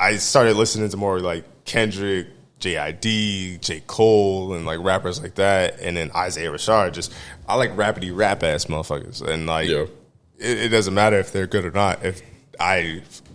S1: I started listening to more like Kendrick, J.I.D., J. Cole, and like rappers like that, and then Isaiah Rashad. I like rapidy rap ass motherfuckers, and like it doesn't matter if they're good or not. If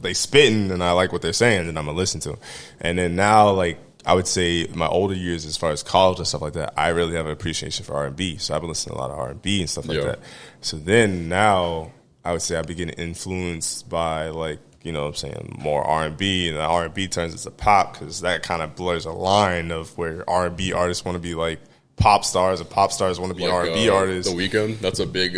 S1: they spitting and I like what they're saying, then I'm gonna listen to them. And then now, like I would say, my older years as far as college and stuff like that, I really have an appreciation for R&B. So I've been listening to a lot of R&B and stuff like that. So then now I would say I've been getting influenced by like, you know what I'm saying, more R&B, and the R&B turns into pop because that kind of blurs a line of where R&B artists want to be like pop stars and pop stars want to be like, R&B artists.
S3: The Weeknd, that's a big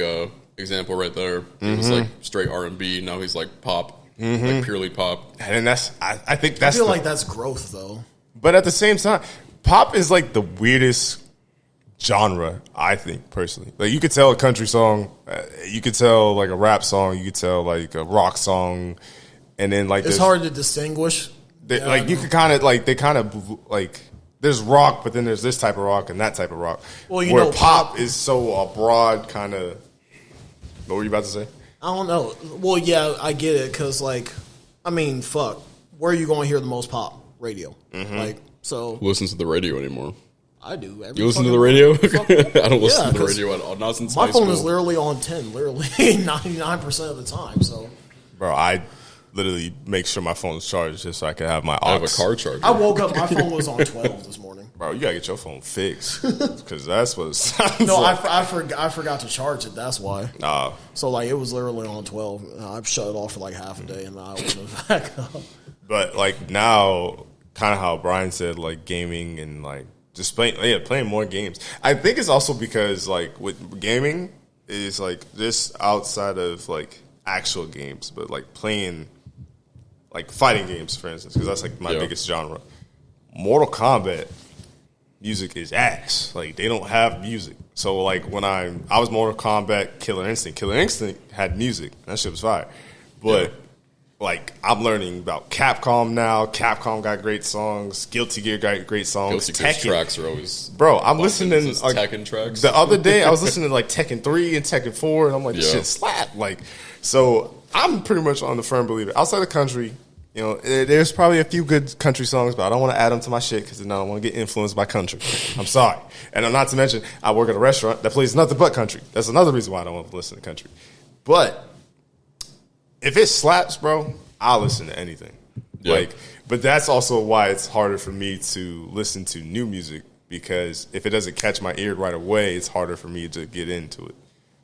S3: example right there. He was like straight R&B, now he's like pop, like purely pop.
S1: And that's, I think that's
S2: I feel like that's growth though.
S1: But at the same time, pop is like the weirdest genre, I think, personally. Like you could tell a country song, you could tell like a rap song, you could tell like a rock song. And then like
S2: it's hard to distinguish.
S1: Like you could kind of like they kind of like there's rock, but then there's this type of rock and that type of rock.
S2: Well, you
S1: where
S2: know,
S1: pop is so broad kind of. What were you about to say?
S2: I don't know. Well, yeah, I get it because like, I mean, fuck, where are you going to hear the most pop? Radio. Like so.
S3: Who listens to the radio anymore?
S2: I do.
S3: You listen to the radio? I don't listen to the radio at all. Not since
S2: my
S3: high
S2: phone
S3: school.
S2: is literally on 10, literally 99% of the time. So,
S1: bro, I literally make sure my phone is charged just so I can have my aux.
S3: I have a car charger.
S2: I woke up, my phone was on 12 this morning.
S1: Bro, you gotta get your phone fixed because that's what it sounds
S2: No,
S1: like.
S2: I forgot to charge it. That's why.
S1: Nah.
S2: So like it was literally on 12. I've shut it off for like half a day, and then I opened it back up.
S1: But like now, kind of how Brian said, like gaming and like just playing more games. I think it's also because like with gaming is like just outside of like actual games, but like playing like fighting games, for instance, because that's like my biggest genre. Mortal Kombat music is ass. Like they don't have music. So like when I was Mortal Kombat, Killer Instinct had music. That shit was fire. But like I'm learning about Capcom now. Capcom got great songs. Guilty Gear got great songs.
S3: Guilty Gear tracks are always
S1: I'm listening like,
S3: Tekken tracks.
S1: The other day I was listening to like Tekken 3 and Tekken 4 and I'm like, this shit slap. Like so I'm pretty much on the firm believer. Outside the country, you know, there's probably a few good country songs, but I don't want to add them to my shit because then I don't want to get influenced by country. I'm sorry. And I'm not to mention, I work at a restaurant that plays nothing but country. That's another reason why I don't want to listen to country. But if it slaps, bro, I'll listen to anything. Yeah. Like, but that's also why it's harder for me to listen to new music because if it doesn't catch my ear right away, it's harder for me to get into it,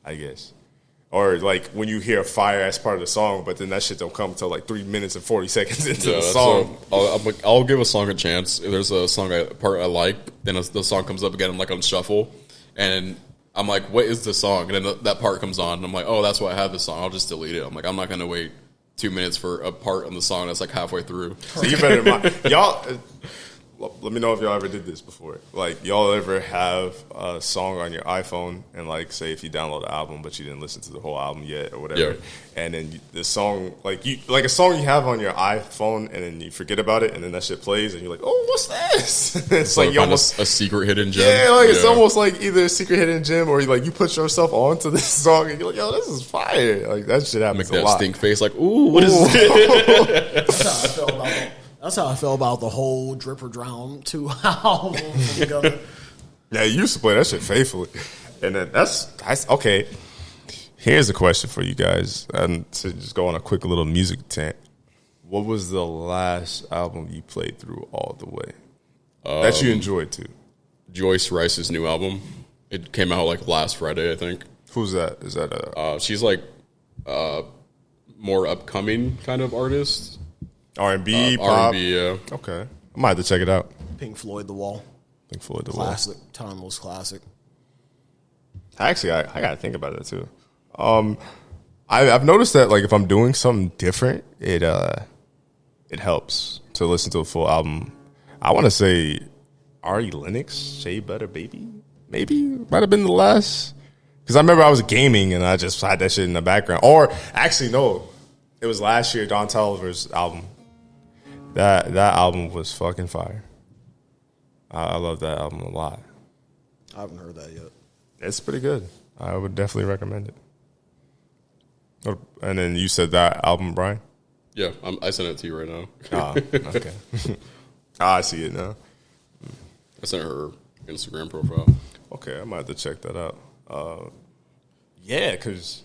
S1: I guess. Or like when you hear a fire as part of the song, but then that shit don't come until like 3 minutes and 40 seconds into the song.
S3: I'll give a song a chance. If there's a song part I like, then the song comes up again. I'm like on shuffle, and I'm like, what is the song? And then that part comes on, and I'm like, oh, that's why I have this song. I'll just delete it. I'm like, I'm not gonna wait 2 minutes for a part on the song that's like halfway through.
S1: So you better y'all. Let me know if y'all ever did this before. Like, y'all ever have a song on your iPhone and, like, say if you download the album but you didn't listen to the whole album yet or whatever, and then the song, like a song you have on your iPhone and then you forget about it and then that shit plays and you're like, oh, what's this? It's like you almost
S3: a secret hidden gem.
S1: Yeah, like it's almost like either a secret hidden gem or you put yourself onto this song and you're like, yo, this is fire. Like, that shit happens a lot. Make that
S3: stink face like, ooh, what is this?
S2: That's how I felt about that. That's how I felt about the whole Drip or Drown 2 album.
S1: Yeah, you used to play that shit faithfully. And then that's okay. Here's a question for you guys. And to just go on a quick little music tent. What was the last album you played through all the way? That you enjoyed too?
S3: Joyce Rice's new album. It came out like last Friday, I think.
S1: Who's that? Is that
S3: she's like more upcoming kind of artist.
S1: R&B, pop?
S3: R&B, yeah.
S1: Okay. I might have to check it out.
S2: Pink Floyd, The Wall.
S1: Pink Floyd, The
S2: Wall. Classic. Timeless classic.
S1: Actually, I got to think about that, too. I've noticed that like if I'm doing something different, it helps to listen to a full album. I want to say Ari Lennox, Shea Butter Baby, maybe might have been the last. Because I remember I was gaming and I just had that shit in the background. Or actually, no, it was last year. Don Toliver's album. That album was fucking fire. I love that album a lot.
S2: I haven't heard that yet.
S1: It's pretty good. I would definitely recommend it. And then you said that album, Brian?
S3: Yeah, I sent it to you right now.
S1: Okay. I see it now.
S3: I sent her Instagram profile.
S1: Okay, I might have to check that out. Yeah, because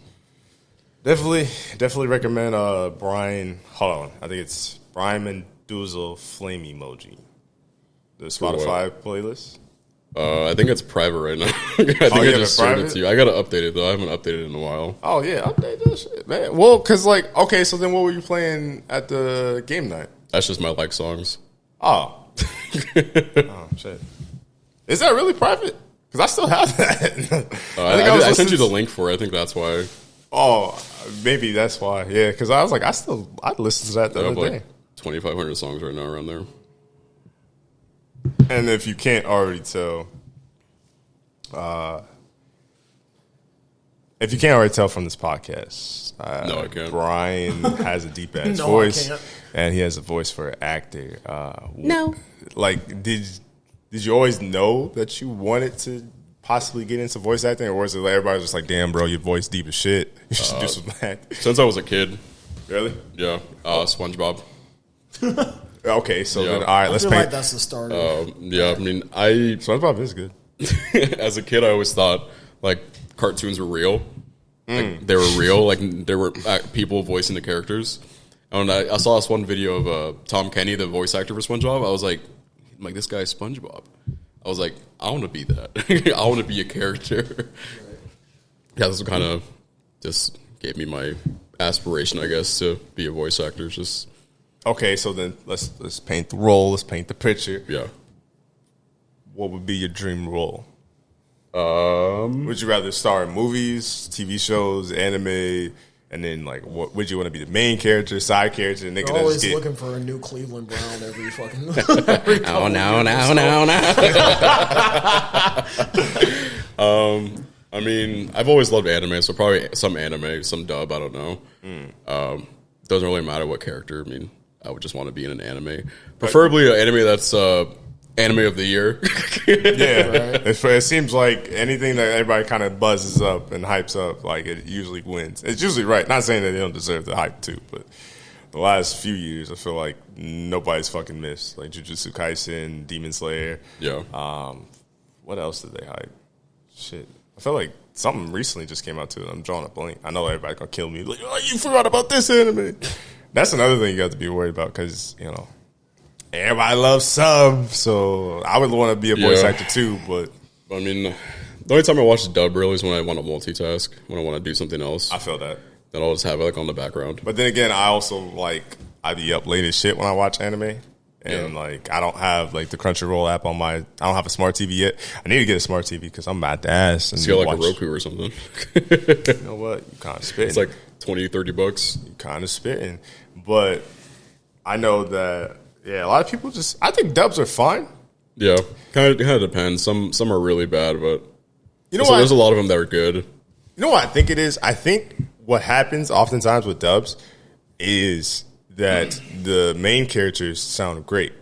S1: definitely recommend Brian. Hold on, I think it's Brian Mendoozle Flame Emoji, the Spotify playlist.
S3: I think it's private right now. I think I just shared it to you. I gotta update it though. I haven't updated it in a while.
S1: Oh yeah, update that shit, man. Well, because like, okay, so then what were you playing at the game night?
S3: That's just my like songs.
S1: Oh, oh shit. Is that really private? Because I still have that.
S3: I sent you the link for it. I think that's why.
S1: Oh, maybe that's why. Yeah, because I was like, I listened to that the other day.
S3: Like 2,500 songs right now around there.
S1: And if you can't already tell, from this podcast,
S3: no, I can't.
S1: Brian has a deep ass voice, and he has a voice for an actor.
S4: No,
S1: like did you always know that you wanted to possibly get into voice acting, or was it like everybody was just like, "Damn, bro, your voice deep as shit. You should do some acting."
S3: Since I was a kid.
S1: Really?
S3: Yeah. SpongeBob.
S1: Okay, so then all right, let's paint.
S2: Like that's the start.
S3: Yeah, I mean,
S1: SpongeBob is good.
S3: As a kid, I always thought like cartoons were real. Like, they were real. Like there were people voicing the characters. And I saw this one video of Tom Kenny, the voice actor for SpongeBob. I was like, this guy's SpongeBob. I was like, I want to be that. I want to be a character. Right. Yeah, this kind of just gave me my aspiration, I guess, to be a voice actor. Just
S1: okay. So then let's paint the role. Let's paint the picture.
S3: Yeah.
S1: What would be your dream role? Would you rather star in movies, TV shows, anime, and then like, what would you want to be the main character, side character? And
S2: they're always looking for a new Cleveland Brown every fucking.
S3: I mean, I've always loved anime, so probably some anime, some dub. I don't know. Doesn't really matter what character. I mean, I would just want to be in an anime, preferably an anime that's anime of the year.
S1: Yeah, right. It seems like anything that everybody kind of buzzes up and hypes up, like it usually wins. It's usually right. Not saying that they don't deserve the hype too, but the last few years, I feel like nobody's fucking missed. Like Jujutsu Kaisen, Demon Slayer.
S3: Yeah.
S1: What else did they hype? Shit. I feel like something recently just came out too. I'm drawing a blank. I know everybody's gonna kill me. Like, oh, you forgot about this anime. That's another thing you have to be worried about because, everybody loves sub, so I would want to be a voice actor too. But
S3: I mean, the only time I watch the dub really is when I want to multitask, when I want to do something else.
S1: I feel that.
S3: Then I'll just have it like on the background.
S1: But then again, I also I be up late as shit when I watch anime, and I don't have like the Crunchyroll app on my. I don't have a smart TV yet. I need to get a smart TV because I'm at the ass. And
S3: so you got like a Roku or something.
S1: You know what? You kind of spitting.
S3: It's like $20-$30.
S1: You kind of spitting, but I know that. Yeah, a lot of people I think dubs are fine.
S3: Yeah, kind of depends. Some are really bad, but
S1: what?
S3: There's a lot of them that are good.
S1: You know what I think it is? I think what happens oftentimes with dubs is that the main characters sound great,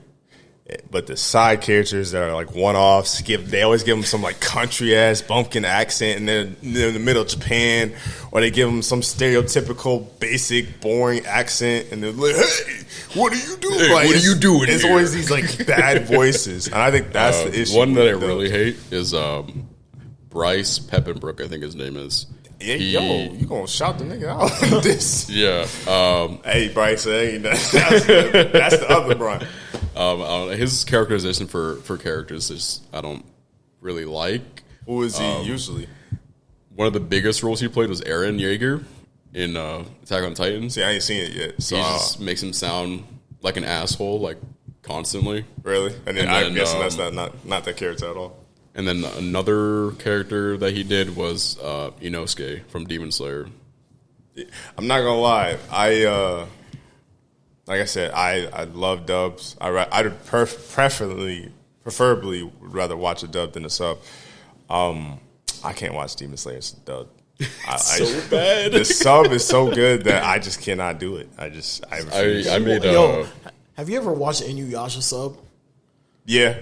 S1: but the side characters that are like one-offs, they always give them some like country-ass bumpkin accent, and they're in the middle of Japan, or they give them some stereotypical, basic, boring accent, and they're like, hey, what are you doing?
S3: Hey,
S1: like,
S3: what are you doing
S1: It's
S3: here?
S1: always these like bad voices, and I think that's the issue.
S3: One that I really hate is Bryce Peppenbrook, I think his name is.
S1: Yeah, you gonna shout the nigga out like this?
S3: Yeah.
S1: Hey, Bryce, that's the other Brian.
S3: His characterization for characters is I don't really like.
S1: Who is he usually?
S3: One of the biggest roles he played was Eren Yeager in Attack on Titan.
S1: See, I ain't seen it yet. So
S3: he just makes him sound like an asshole, like constantly.
S1: Really? And then I'm guessing that's not that character at all.
S3: And then another character that he did was Inosuke from Demon Slayer.
S1: I'm not gonna lie. Like I said, I love dubs. I'd preferably would rather watch a dub than a sub. I can't watch Demon Slayer dub.
S3: So bad.
S1: The sub is so good that I just cannot do it. I
S3: made
S2: have you ever watched Inuyasha sub?
S1: Yeah,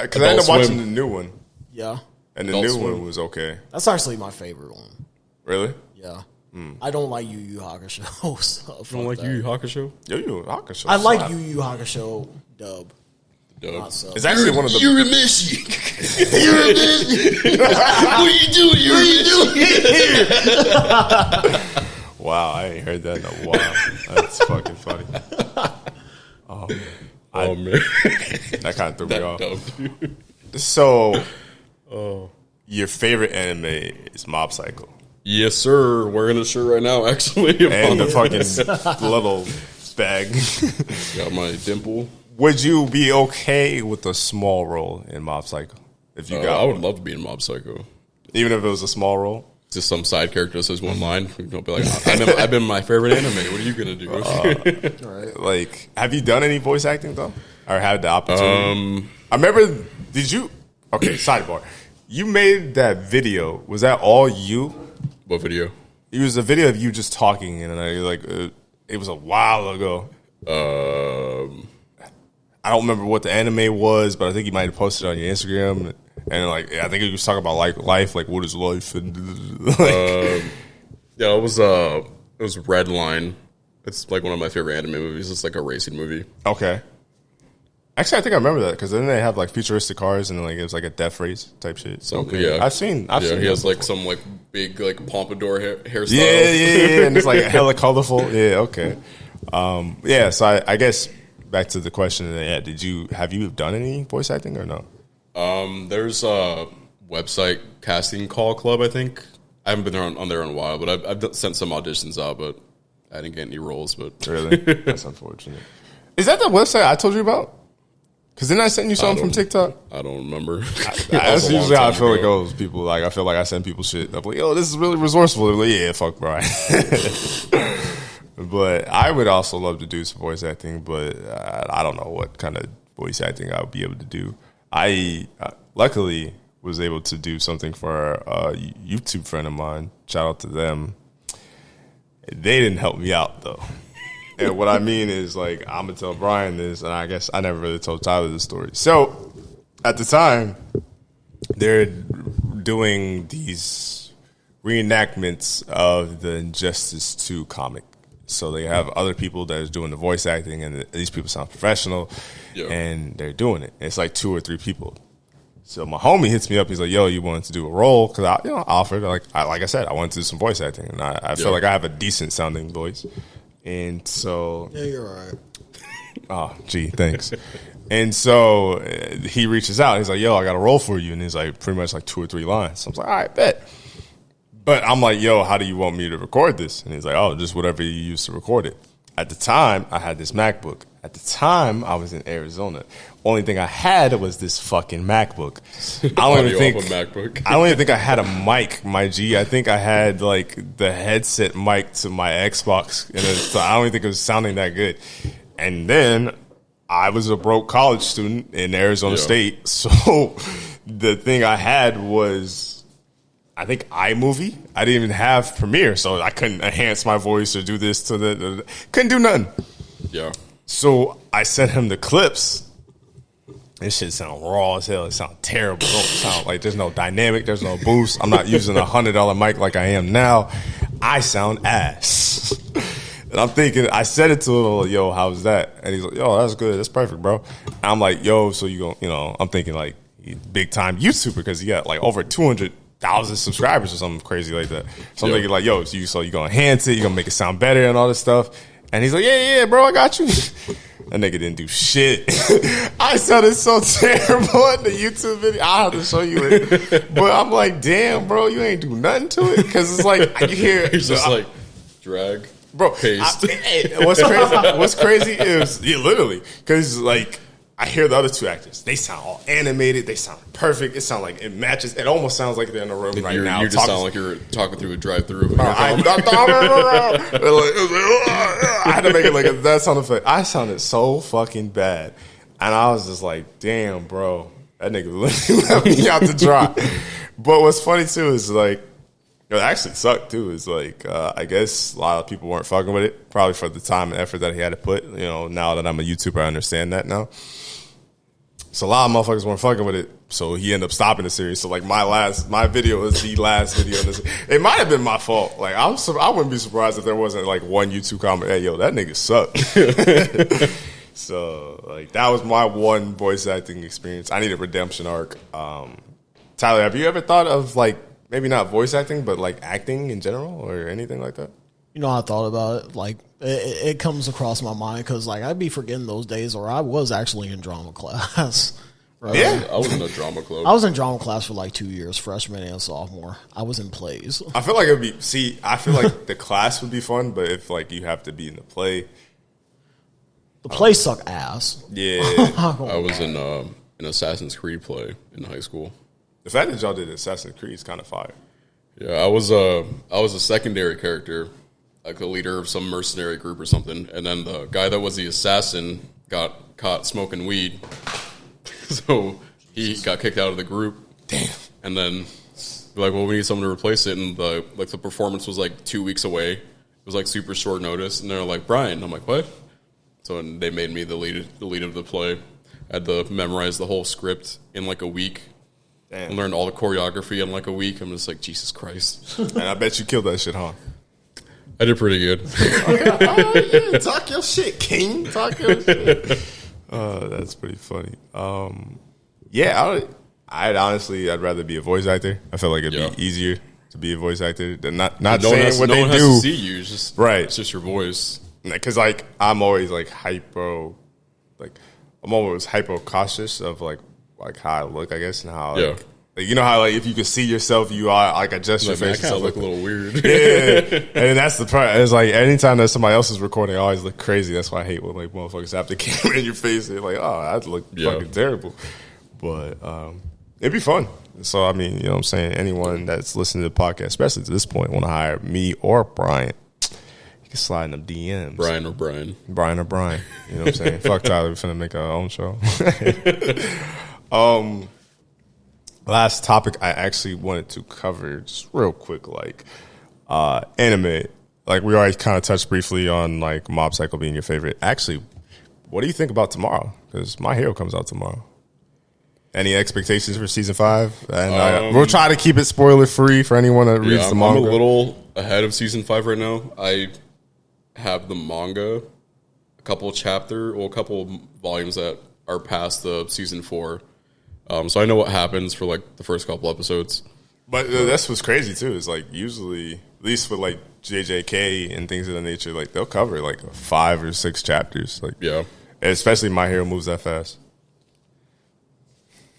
S1: because I ended up watching the new one.
S2: Yeah,
S1: and the new one was okay.
S2: That's actually my favorite one.
S1: Really?
S2: Yeah. I don't like Yu Yu Hakusho. So
S3: you don't like Yu Yu Hakusho?
S1: Yu Yu Hakusho.
S2: I like Yu Yu Hakusho dub. Not sub.
S1: It's actually one of the.
S3: You're a Mishi. You're a Mishi. What are you doing? What are you doing?
S1: Wow, I ain't heard that in a while. That's fucking funny.
S3: Man,
S1: that kind of threw me off.
S3: Dumb.
S1: So, your favorite anime is Mob Psycho.
S3: Yes, sir. Wearing a shirt right now, actually.
S1: And the fucking little bag.
S3: Got my dimple.
S1: Would you be okay with a small role in Mob Psycho? If you got
S3: I would love to be in Mob Psycho.
S1: Even if it was a small role?
S3: Just some side character that says one line. Don't be like, I've been my favorite anime. What are you going to do?
S1: Right. Like, have you done any voice acting, though? Or had the opportunity? I remember, did you... Okay, sidebar. You made that video. Was that all you?
S3: What video?
S1: It was a video of you just talking, and it was a while ago. I don't remember what the anime was, but I think you might have posted it on your Instagram. And I think you was talking about life, like what is life, and
S3: yeah, it was Red Line. It's like one of my favorite anime movies. It's like a racing movie.
S1: Okay. Actually, I think I remember that because then they have like futuristic cars and it was like a death race type shit. So
S3: yeah,
S1: I've seen.
S3: He has like some like big like pompadour hairstyle.
S1: Yeah, and it's like hella colorful. Yeah, okay. Yeah, so I guess back to the question. Yeah, have you done any voice acting or no?
S3: There's a website casting call club. I think I haven't been there on there in a while, but I've sent some auditions out, but I didn't get any roles. But
S1: really, that's unfortunate. Is that the website I told you about? Because didn't I send you something from TikTok?
S3: I don't remember.
S1: That's usually how I feel it goes. People I feel like I send people shit. I'm like, yo, this is really resourceful. They're like, yeah, fuck Brian. But I would also love to do some voice acting, but I don't know what kind of voice acting I would be able to do. I luckily was able to do something for a YouTube friend of mine. Shout out to them. They didn't help me out though. And what I mean is, like, I'm going to tell Brian this, and I guess I never really told Tyler this story. So, at the time, they're doing these reenactments of the Injustice 2 comic. So, they have other people that is doing the voice acting, and these people sound professional, and they're doing it. It's like 2 or 3 people. So, my homie hits me up. He's like, yo, you wanted to do a role? Because I offered, like I said, I wanted to do some voice acting, and I feel like I have a decent-sounding voice. And so...
S2: Yeah, you're all right.
S1: Oh, gee, thanks. And so he reaches out. He's like, yo, I got a role for you. And he's like, pretty much like 2 or 3 lines. So I was like, all right, bet. But I'm like, yo, how do you want me to record this? And he's like, oh, just whatever you use to record it. At the time, I had this MacBook. At the time, I was in Arizona. Only thing I had was this fucking MacBook. I don't even think I had a mic, my G. I think I had like the headset mic to my Xbox, and so I don't even think it was sounding that good. And then I was a broke college student in Arizona State, so the thing I had was, I think, iMovie. I didn't even have Premiere, so I couldn't enhance my voice or do this to the couldn't do nothing.
S3: Yeah.
S1: So I sent him the clips. This shit sound raw as hell. It sound terrible. It don't sound like there's no dynamic. There's no boost. I'm not using $100 mic like I am now. I sound ass. And I'm thinking, I said it to him, like, yo, how's that? And he's like, yo, that's good. That's perfect, bro. And I'm like, yo, so you going, I'm thinking like big time YouTuber because he got like over 200,000 subscribers or something crazy like that. So I'm thinking like, yo, so you going to enhance it. You going to make it sound better and all this stuff. And he's like, yeah, bro, I got you. That nigga didn't do shit. I sounded so terrible in the YouTube video. I'll have to show you it. But I'm like, damn, bro, you ain't do nothing to it. Because it's like, you hear...
S3: He's just like, drag,
S1: bro,
S3: paste.
S1: What's crazy is, literally, because like, I hear the other two actors. They sound all animated. They sound perfect. It sounds like it matches. It almost sounds like they're in a room right now.
S3: You just sound like you're talking through a drive-through.
S1: I had to make it like that sound effect. I sounded so fucking bad, and I was just like, "Damn, bro, that nigga literally let me out to dry." But what's funny too is like, it actually sucked too. Is like, I guess a lot of people weren't fucking with it, probably for the time and effort that he had to put. You know, now that I'm a YouTuber, I understand that now. So a lot of motherfuckers weren't fucking with it, so he ended up stopping the series. So like my video is the last video in this. It might have been my fault. Like I wouldn't be surprised if there wasn't like one YouTube comment, "Hey yo, that nigga sucked." So like that was my one voice acting experience. I need a redemption arc. Tyler, have you ever thought of like maybe not voice acting, but like acting in general or anything like that?
S2: You know, I thought about it. Like, it comes across my mind because, like, I'd be forgetting those days where I was actually in drama class. Right?
S1: Yeah.
S3: I was in a drama club.
S2: I was in drama class for like 2 years, freshman and sophomore. I was in plays.
S1: I feel like it would be. See, I feel like the class would be fun, but if like you have to be in the play,
S2: the plays suck ass.
S1: Yeah.
S3: I was in an Assassin's Creed play in high school.
S1: The fact that y'all did Assassin's Creed is kind of fire.
S3: Yeah, I was a secondary character, like the leader of some mercenary group or something, and then the guy that was the assassin got caught smoking weed, so he got kicked out of the group.
S1: Damn.
S3: And then we're like, well, we need someone to replace it, and the performance was like 2 weeks away. It was like super short notice, and they're like, Brian. I'm like, what? So they made me the lead of the play. I had to memorize the whole script in like a week.
S1: Damn.
S3: And learned all the choreography in like a week. I'm just like, Jesus Christ.
S1: And I bet you killed that shit, huh?
S3: I did pretty good.
S1: Oh, yeah. Talk your shit, King. Talk your shit. That's pretty funny. Yeah, I'd honestly, I'd rather be a voice actor. I feel like it'd be easier to be a voice actor than not saying what they do. No one has
S3: to see you. It's just,
S1: right.
S3: It's just your voice.
S1: Because like I'm always like I'm always hyper cautious of like how I look, I guess, and how like, you know how like if you can see yourself, you are like adjust your face.
S3: I kind of look a little weird.
S1: Yeah, and that's the part. It's like anytime that somebody else is recording, I always look crazy. That's why I hate when like motherfuckers have the camera in your face. They're like, oh, I'd look fucking terrible. But it'd be fun. So I mean, you know what I'm saying? Anyone that's listening to the podcast, especially to this point, want to hire me or Brian, you can slide in them DMs.
S3: Brian or Brian.
S1: Brian or Brian. You know what I'm saying? Fuck Tyler, we're finna make our own show. Last topic I actually wanted to cover just real quick, like anime. Like we already kind of touched briefly on like Mob Psycho being your favorite. Actually, what do you think about tomorrow? Because My Hero comes out tomorrow. Any expectations for season 5? And we'll try to keep it spoiler free for anyone that reads the manga.
S3: I'm a little ahead of season 5 right now. I have the manga, a couple volumes that are past the season 4. So I know what happens for like the first couple episodes.
S1: But that's what's crazy too. Is like usually, at least with like JJK and things of that nature, like they'll cover like 5 or 6 chapters. Like and especially My Hero moves that fast.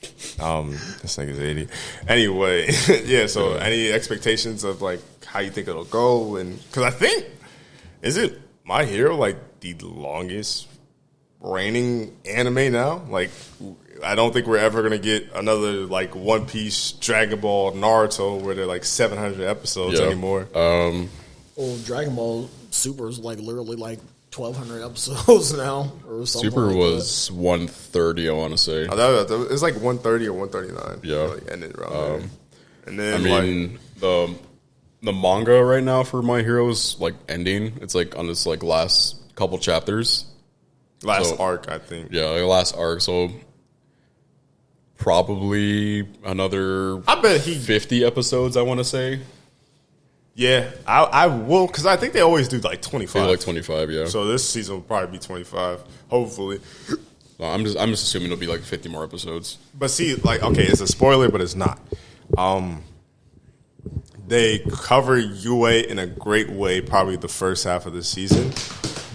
S1: This nigga's 80. Anyway, yeah. So any expectations of like how you think it'll go? And because I think is it My Hero like the longest reigning anime now? Like I don't think we're ever gonna get another like One Piece, Dragon Ball, Naruto where they're like 700 episodes anymore.
S2: Well, Dragon Ball Super is like literally like 1,200 episodes now, or something.
S3: Super
S2: like
S3: was 130, I want to say.
S1: It's like 130 or 139.
S3: Yeah,
S1: like ended around there. And then
S3: I mean the manga right now for My Hero is like ending. It's like on this like last couple chapters,
S1: arc, I think.
S3: Yeah, like last arc. So probably another.
S1: I bet
S3: 50 episodes. I want to say.
S1: Yeah, I will, because I think they always do like 25.
S3: Like 25, yeah.
S1: So this season will probably be 25, hopefully.
S3: No, I'm just assuming it'll be like 50 more episodes.
S1: But see, like, okay, it's a spoiler, but it's not. They cover UA in a great way, probably the first half of the season.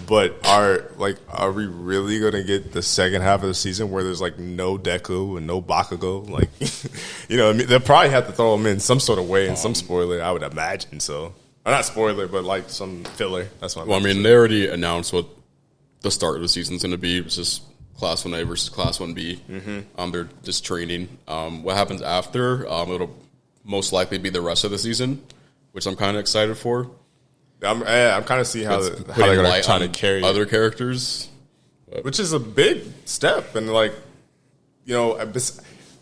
S1: But are we really gonna get the second half of the season where there's like no Deku and no Bakugo? Like, you know, I mean, they'll probably have to throw them in some sort of way and some spoiler, I would imagine. So, or not spoiler, but like some filler. That's what.
S3: Well, I mean, they already announced what the start of the season's gonna be. It's just Class 1A versus Class 1B. They're just training. What happens after? It'll most likely be the rest of the season, which I'm kind of excited for.
S1: I'm kind of see how they're going to try to carry
S3: other characters,
S1: which is a big step. And like,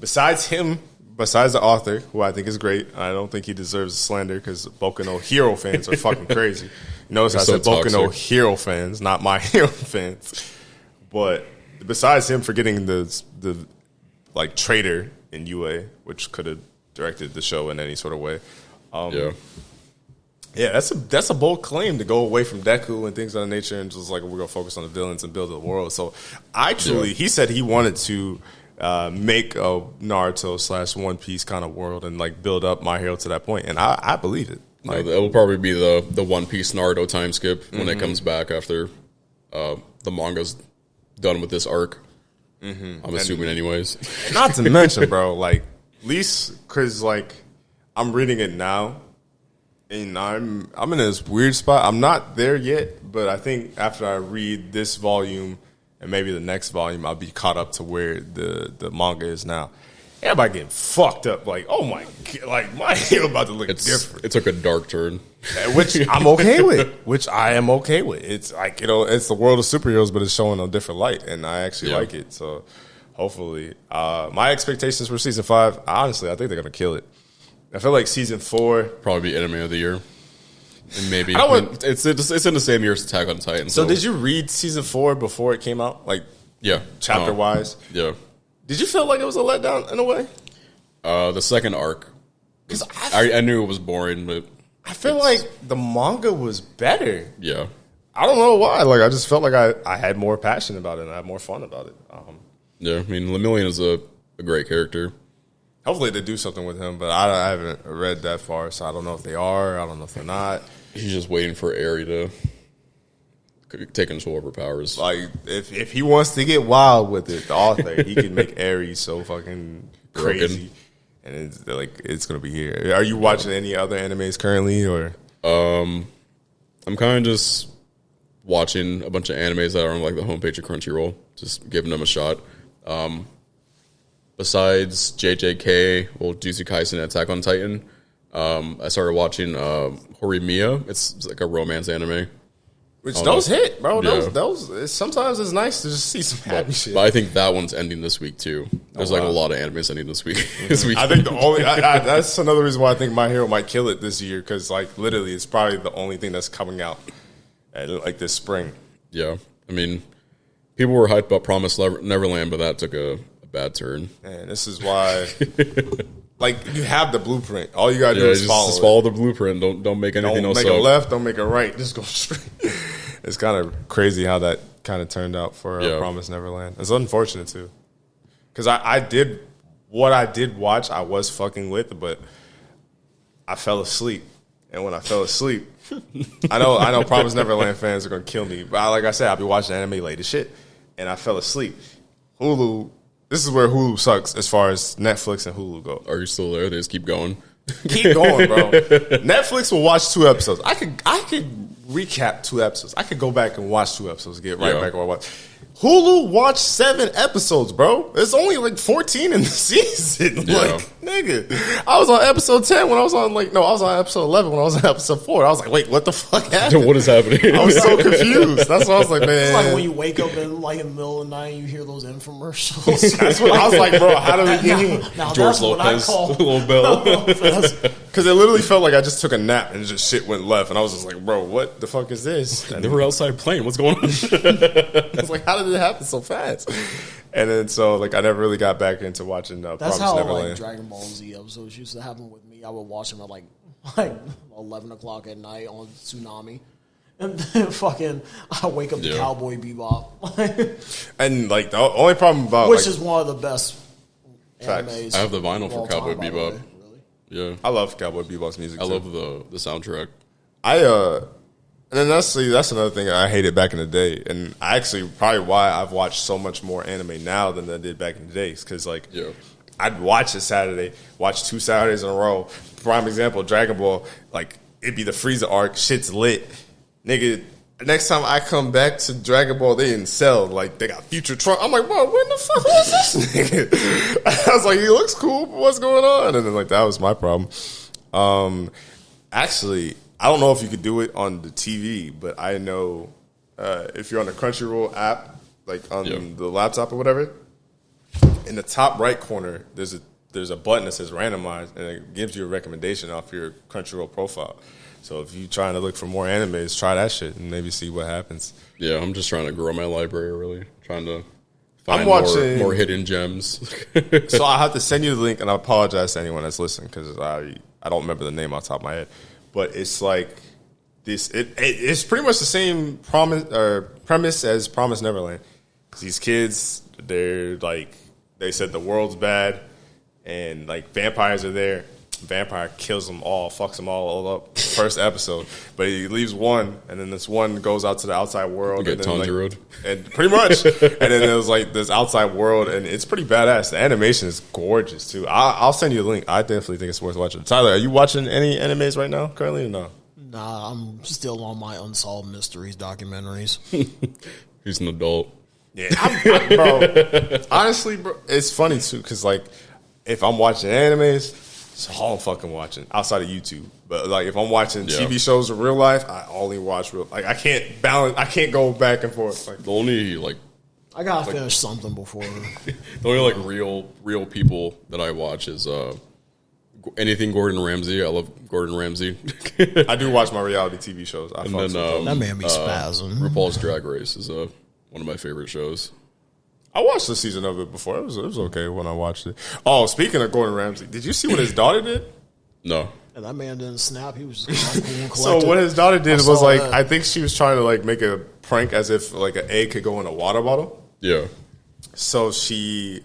S1: besides him, besides the author, who I think is great, I don't think he deserves slander because Boku no Hero fans are fucking crazy. Notice I said Boku no Hero fans, not My Hero fans. But besides him for getting the like traitor in UA, which could have directed the show in any sort of way. Yeah, that's a bold claim to go away from Deku and things of that nature and just like we're gonna focus on the villains and build the world. So he said he wanted to make a Naruto / One Piece kind of world and like build up My Hero to that point, and I believe it.
S3: Like, it will probably be the One Piece Naruto time skip when it comes back after the manga's done with this arc. I'm assuming, anyways.
S1: Not to mention, bro, like at least because like I'm reading it now. And I'm in this weird spot. I'm not there yet, but I think after I read this volume and maybe the next volume, I'll be caught up to where the manga is now. Everybody getting fucked up. Like, oh my God, like My Hero about to look different.
S3: It took a dark turn,
S1: which I'm okay with. Which I am okay with. It's like it's the world of superheroes, but it's showing a different light, and I actually like it. So hopefully, my expectations for season 5. Honestly, I think they're gonna kill it. I feel like season 4
S3: probably be anime of the year, and maybe it's in the same year as Attack on Titan.
S1: So did you read season 4 before it came out? Like, chapter wise.
S3: Yeah.
S1: Did you feel like it was a letdown in a way?
S3: The second arc, because I knew it was boring, but
S1: I feel like the manga was better.
S3: Yeah.
S1: I don't know why. Like, I just felt like I had more passion about it and I had more fun about it.
S3: Yeah, I mean, Lemillion is a great character.
S1: Hopefully they do something with him, but I haven't read that far, so I don't know if they are. I don't know if they're not.
S3: He's just waiting for Eri to take control of her powers.
S1: Like, if he wants to get wild with it, the author, he can make Eri so fucking crazy. And it's going to be here. Are you watching any other animes currently? Or
S3: I'm kind of just watching a bunch of animes that are on like the homepage of Crunchyroll, just giving them a shot. Besides JJK, Jujutsu Kaisen and Attack on Titan, I started watching Horimiya. It's like a romance anime.
S1: Which those hit, bro. Those sometimes it's nice to just see some happy shit.
S3: But I think that one's ending this week too. There's a lot of animes ending this week.
S1: I think that's another reason why I think My Hero might kill it this year, because like literally it's probably the only thing that's coming out at, like this spring.
S3: Yeah, I mean, people were hyped about Promised Neverland, but that took a bad turn.
S1: And this is why, like, you have the blueprint. All you gotta do is follow.
S3: Just follow the blueprint. Don't make anything else.
S1: Don't make a left. Don't make a right. Just go straight. It's kind of crazy how that kind of turned out for Promised Neverland. It's unfortunate too, because I did watch. I was fucking with, but I fell asleep. And when I fell asleep, I know Promised Neverland fans are gonna kill me. But like I said, I'll be watching anime late as shit, and I fell asleep. Hulu. This is where Hulu sucks as far as Netflix and Hulu go.
S3: Are you still there? They just keep going.
S1: Keep going, bro. Netflix will watch 2 episodes. I could recap 2 episodes. I could go back and watch 2 episodes, get right back where I watch. Hulu watched 7 episodes, bro. There's only like 14 in the season.
S3: Yeah.
S1: Like, nigga, I was on episode 10 when I was on I was on episode 11 when I was on episode 4. I was like, wait, what the fuck happened?
S3: What is happening?
S1: I was so confused. That's why I was like, man.
S2: It's like when you wake up in like in the middle of the night and you hear those infomercials.
S1: That's what I was like, bro. How do we get here?
S2: Now
S3: George
S2: that's what I
S3: Lopez,
S2: call
S3: little bell.
S1: Because it literally felt like I just took a nap and just shit went left, and I was just like, bro, what the fuck is this? And
S3: They were outside playing. What's going on?
S1: I was like, how did it happen so fast? And then so like I never really got back into watching
S2: That's
S1: Promised
S2: how
S1: Neverland.
S2: like Dragon Ball Z episodes used to happen with me. I would watch them at like 11 o'clock at night on Tsunami. And then fucking I wake up to Cowboy Bebop.
S1: And like the only problem about
S2: Which is one of the best
S1: Facts.
S2: animes.
S3: I have the vinyl for
S2: of all
S3: Cowboy
S2: time, by the
S3: Bebop.
S2: way. Really?
S3: Yeah,
S1: I love Cowboy Bebop's music.
S3: I
S1: too.
S3: love the soundtrack.
S1: And then that's another thing I hated back in the day, and I actually probably why I've watched so much more anime now than I did back in the days, because like I'd watch a Saturday, watch 2 Saturdays in a row. Prime example, Dragon Ball, like it'd be the Frieza arc, shit's lit, nigga. next time I come back to Dragon Ball, they in Cell. Like, they got Future Trunks. I'm like, bro, when the fuck was this nigga? I was like, he looks cool, but what's going on? And then, like, that was my problem. Actually, I don't know if you could do it on the TV, but I know if you're on the Crunchyroll app, like on the laptop or whatever, in the top right corner, there's a button that says randomize, and it gives you a recommendation off your Crunchyroll profile. So if you're trying to look for more animes, try that shit and maybe see what happens.
S3: Yeah, I'm just trying to grow my library, really. Trying to
S1: find
S3: more hidden gems.
S1: So I have to send you the link, and I apologize to anyone that's listening because I don't remember the name off the top of my head. But it's like this. It's pretty much the same premise as Promise Neverland. These kids, they're like, they said the world's bad, and like vampires are there. Vampire kills them all, fucks them all up. First episode, but he leaves one, and then this one goes out to the outside world.
S3: You get Tanjiro.
S1: And pretty much, and then there's like this outside world, and it's pretty badass. The animation is gorgeous too. I'll send you a link. I definitely think it's worth watching. Tyler, are you watching any animes right now, currently, or no?
S2: Nah, I'm still on my Unsolved Mysteries documentaries.
S3: He's an adult.
S1: Yeah, bro. Honestly, bro, it's funny too because like if I'm watching animes. It's all I'm fucking watching outside of YouTube. But like if I'm watching TV shows in real life, I only watch real. Like I can't balance. I can't go back and forth. Like
S3: the only like
S2: I gotta finish something before.
S3: The only like real people that I watch is anything Gordon Ramsay. I love Gordon Ramsay.
S1: I do watch my reality TV shows.
S3: And then
S2: that man be spazzing.
S3: RuPaul's Drag Race is one of my favorite shows.
S1: I watched a season of it before. It was okay when I watched it. Oh, speaking of Gordon Ramsay, did you see what his daughter did?
S3: No.
S2: And that man didn't snap. He was just cool and
S1: collected. So what his daughter did was like, I think she was trying to like make a prank as if like an egg could go in a water bottle.
S3: Yeah.
S1: So she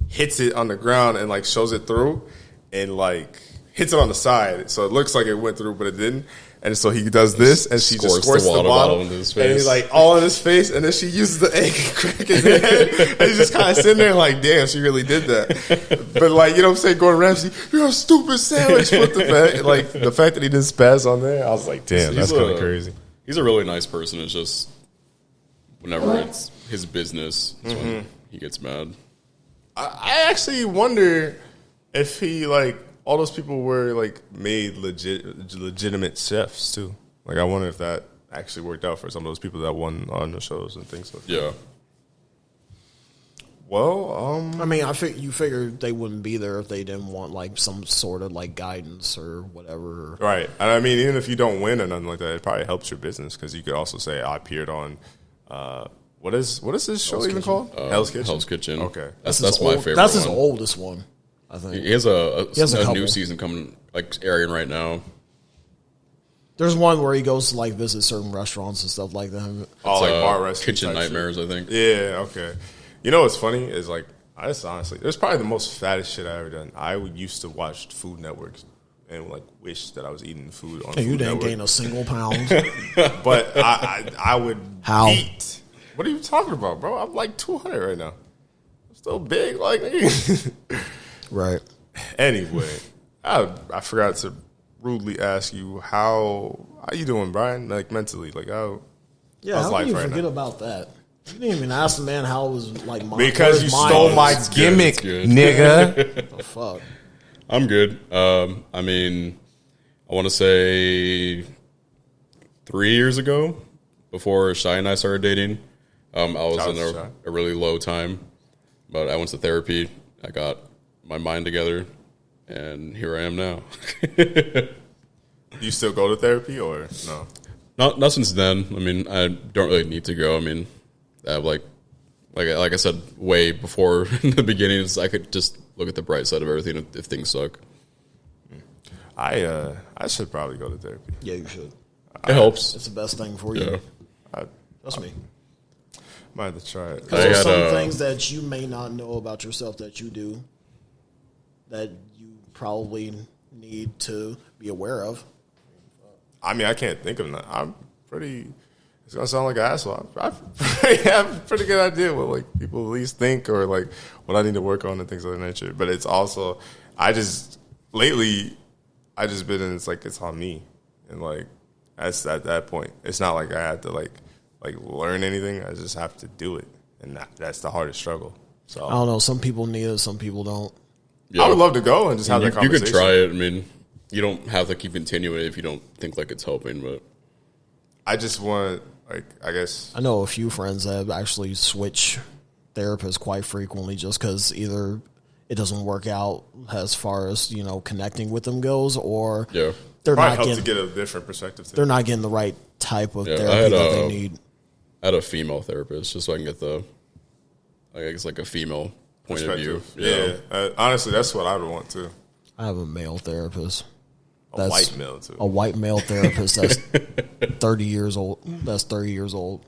S1: hits it on the ground and like shows it through and like hits it on the side. So it looks like it went through, but it didn't. And so he does this, and she just squirts the bottle into his face. And he's like all in his face, and then she uses the egg and crack his head. And he's just kind of sitting there like, damn, she really did that. But like, you know what I'm saying, Gordon Ramsay, you're a stupid sandwich. With the fact that he didn't spaz on there, I was like, damn, that's kind of crazy.
S3: He's a really nice person. It's just whenever it's his business, that's when he gets mad.
S1: I actually wonder if he like. All those people were like made legitimate chefs too. Like I wonder if that actually worked out for some of those people that won on the shows and things like that.
S3: Yeah.
S1: Well,
S2: I mean, you figured they wouldn't be there if they didn't want like some sort of like guidance or whatever.
S1: Right. And I mean, even if you don't win or nothing like that, it probably helps your business because you could also say I appeared on. What is this show even called? Hell's Kitchen.
S3: Hell's Kitchen.
S1: Okay,
S3: that's my favorite.
S2: That's his oldest one. I think
S3: he has a new season coming, like airing right now.
S2: There's one where he goes to like visit certain restaurants and stuff like that.
S1: Oh, like bar restaurants,
S3: Kitchen Nightmares, shit. I think.
S1: Yeah, okay. You know what's funny is like I just honestly, it was probably the most fattest shit I ever done. I used to watch Food Networks and like wish that I was eating food on.
S2: You didn't gain a single pound,
S1: but I would eat. What are you talking about, bro? I'm like 200 right now. I'm still big, like.
S2: Right.
S1: Anyway, I forgot to rudely ask you how you doing, Brian? Like mentally, like how?
S2: Yeah, how can you forget about that? You didn't even ask the man how it was like.
S1: Because you stole my gimmick, nigga.
S2: The fuck.
S3: I'm good. I mean, I want to say 3 years ago, before Shy and I started dating, I was in a really low time, but I went to therapy. I got my mind together, and here I am now.
S1: You still go to therapy or no?
S3: Not since then. I mean, I don't really need to go. I mean, I have like I said way before in the beginnings, I could just look at the bright side of everything if things suck.
S1: I should probably go to therapy.
S2: Yeah, you should.
S3: It helps.
S2: It's the best thing for you. Trust me.
S1: Might have to try it.
S2: Because there's some things that you may not know about yourself that you do that you probably need to be aware of.
S1: I mean, I can't think of that. I'm pretty. It's gonna sound like an asshole. I have a pretty good idea what like people at least think or like what I need to work on and things of that nature. But it's also, lately, I just been in. It's like it's on me, and like That's at that point. It's not like I had to like learn anything. I just have to do it, and that's the hardest struggle. So
S2: I don't know. Some people need it. Some people don't.
S1: Yeah. I would love to go and just have that conversation.
S3: You could try it. I mean, you don't have to keep continuing it if you don't think like it's helping. But
S1: I just want, like, I guess
S2: I know a few friends that actually switch therapists quite frequently just because either it doesn't work out as far as connecting with them goes, or
S3: yeah.
S2: they're
S1: probably
S2: not
S1: help
S2: getting
S1: to get a different perspective. Too.
S2: They're not getting the right type of therapy that they need.
S3: I had a female therapist just so I can get I guess like a female point of view.
S1: Yeah. Honestly, that's what I would want too.
S2: I have a male therapist.
S1: A white male too.
S2: A white male therapist that's 30 years old. That's 30 years old.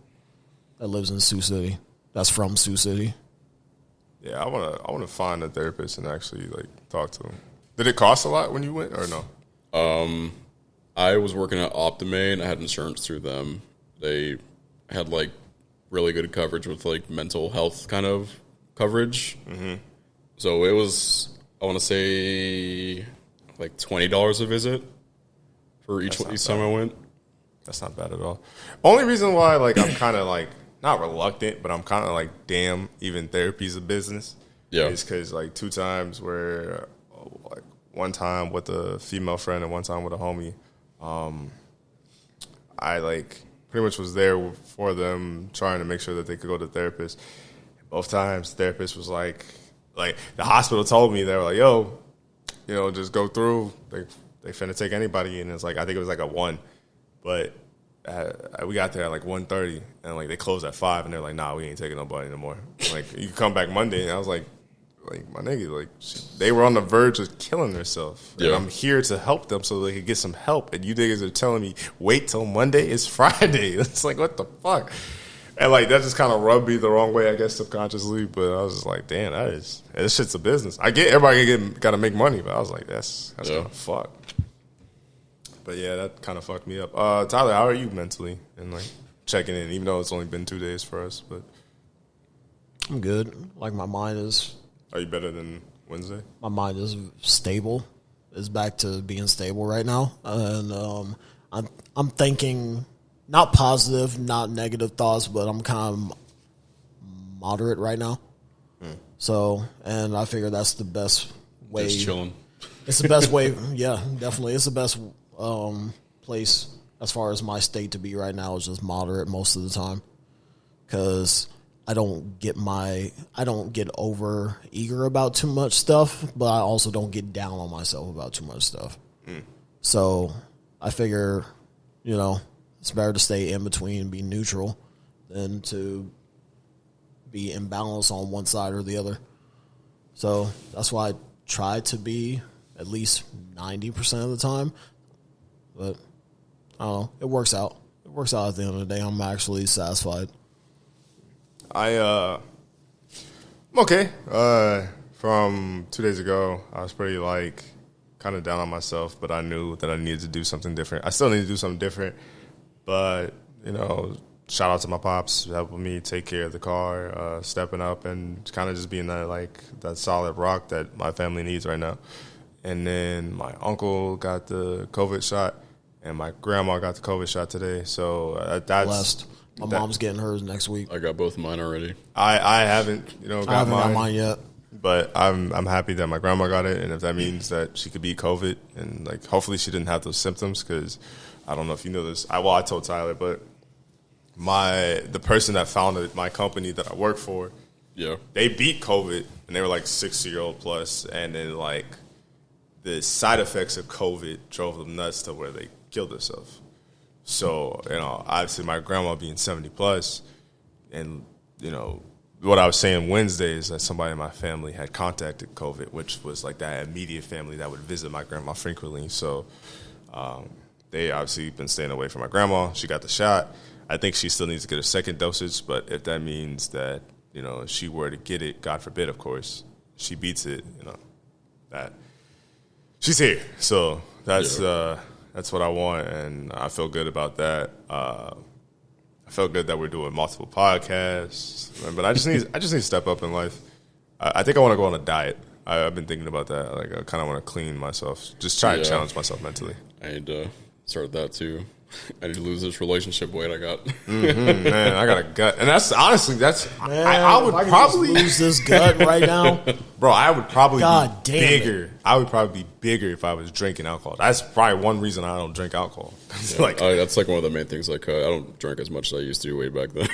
S2: That lives in Sioux City. That's from Sioux City.
S1: Yeah, I wanna find a therapist and actually like talk to him. Did it cost a lot when you went or no?
S3: I was working at Optimane. I had insurance through them. They had like really good coverage with like mental health kind of coverage. Mm-hmm. So it was, I want to say, like $20 a visit for each time I went.
S1: That's not bad at all. Only reason why like I'm kind of like not reluctant, but I'm kind of like, damn, even therapy's a business.
S3: Yeah,
S1: is because like 2 times where like one time with a female friend and one time with a homie, I like pretty much was there for them trying to make sure that they could go to the therapist. Both times, the therapist was like the hospital told me, they were like, yo, just go through. They finna take anybody. And it's like, I think it was like a 1. But we got there at like 1:30 and like they closed at 5 and they're like, nah, we ain't taking nobody no more. Like, you can come back Monday. And I was like, my nigga, like, they were on the verge of killing themselves. And I'm here to help them so they could get some help. And you niggas are telling me, wait till Monday? It's Friday. It's like, what the fuck? And, like, that just kind of rubbed me the wrong way, I guess, subconsciously. But I was just like, damn, this shit's a business. I get everybody got to make money. But I was like, that's kind of fucked. But, yeah, that kind of fucked me up. Tyler, how are you mentally? And, like, checking in, even though it's only been 2 days for us. But
S2: I'm good. Like, my mind is...
S1: Are you better than Wednesday?
S2: My mind is stable. Is back to being stable right now, and I'm thinking not positive, not negative thoughts, but I'm kind of moderate right now. So, and I figure that's the best way.
S3: Just chilling.
S2: It's the best way. Yeah, definitely. It's the best place as far as my state to be right now is just moderate most of the time, because I don't get over eager about too much stuff, but I also don't get down on myself about too much stuff. So I figure, it's better to stay in between and be neutral than to be imbalanced on one side or the other. So that's why I try to be at least 90% of the time. But I don't know. It works out. It works out at the end of the day. I'm actually satisfied.
S1: I'm okay. From 2 days ago, I was pretty like kind of down on myself, but I knew that I needed to do something different. I still need to do something different, but shout out to my pops helping me take care of the car, stepping up and kind of just being that solid rock that my family needs right now. And then my uncle got the COVID shot, and my grandma got the COVID shot today. So that's
S2: blessed. My mom's getting hers next week.
S3: I got both of mine already.
S1: I haven't, got
S2: mine yet.
S1: But I'm happy that my grandma got it, and if that means that she could beat COVID, and like hopefully she didn't have those symptoms, because I don't know if you know this. I told Tyler, but the person that founded my company that I work for, they beat COVID, and they were like 60-year-old plus, and then like the side effects of COVID drove them nuts to where they killed themselves. So, obviously my grandma being 70 plus, and, what I was saying Wednesday is that somebody in my family had contacted COVID, which was like that immediate family that would visit my grandma frequently. So, they obviously been staying away from my grandma. She got the shot. I think she still needs to get a second dosage, but if that means that, if she were to get it, God forbid, of course, she beats it, that she's here. So that's what I want, and I feel good about that. I felt good that we're doing multiple podcasts, but I just need to step up in life. I think I want to go on a diet. I've been thinking about that. Like, I kind of want to clean myself, just try to challenge myself mentally.
S3: I need to start that too. I need to lose this relationship weight I got.
S1: Man, I got a gut, and that's honestly
S2: Man,
S1: I would
S2: if
S1: probably
S2: lose this gut right now.
S1: bro. I would probably
S2: God
S1: be
S2: damn it.
S1: bigger. I would probably be bigger if I was drinking alcohol. That's probably one reason I don't drink alcohol.
S3: Yeah, that's like one of the main things. Like I don't drink as much as I used to way back then.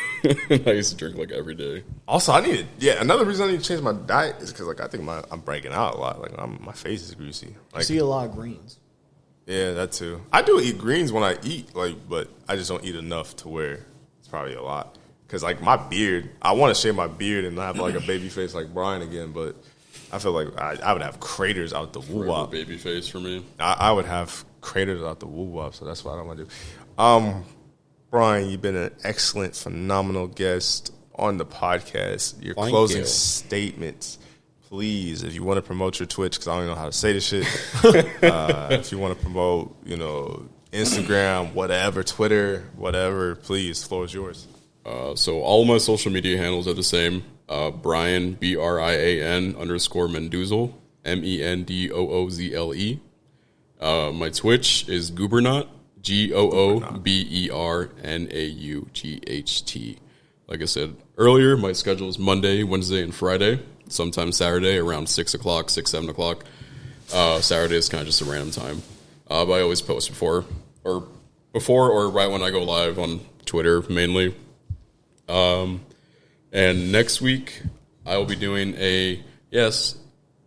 S3: I used to drink like every day.
S1: Also, another reason I need to change my diet is because like I think I'm breaking out a lot. Like my face is greasy. Like,
S2: I see a lot of greens.
S1: Yeah, that too. I do eat greens when I eat, but I just don't eat enough to where it's probably a lot. Because, like, my beard, I want to shave my beard and not have, like, a baby face like Brian again, but I feel like I would have craters out the woo-wop.
S3: Baby face for me.
S1: I would have craters out the woo-wop, so that's what I don't want to do. Brian, you've been an excellent, phenomenal guest on the podcast. Your closing statements. Please, if you want to promote your Twitch, because I don't even know how to say this shit. If you want to promote, Instagram, whatever, Twitter, whatever, please, floor is yours.
S3: So all my social media handles are the same. Brian, BRIAN _Mendoozle, MENDOOZLE. My Twitch is Goobernaut, GOOBERNAUGHT. Like I said earlier, my schedule is Monday, Wednesday, and Friday. Sometimes Saturday around 6 o'clock, 7 o'clock. Saturday is kind of just a random time. But I always post before or right when I go live on Twitter mainly. And next week I will be doing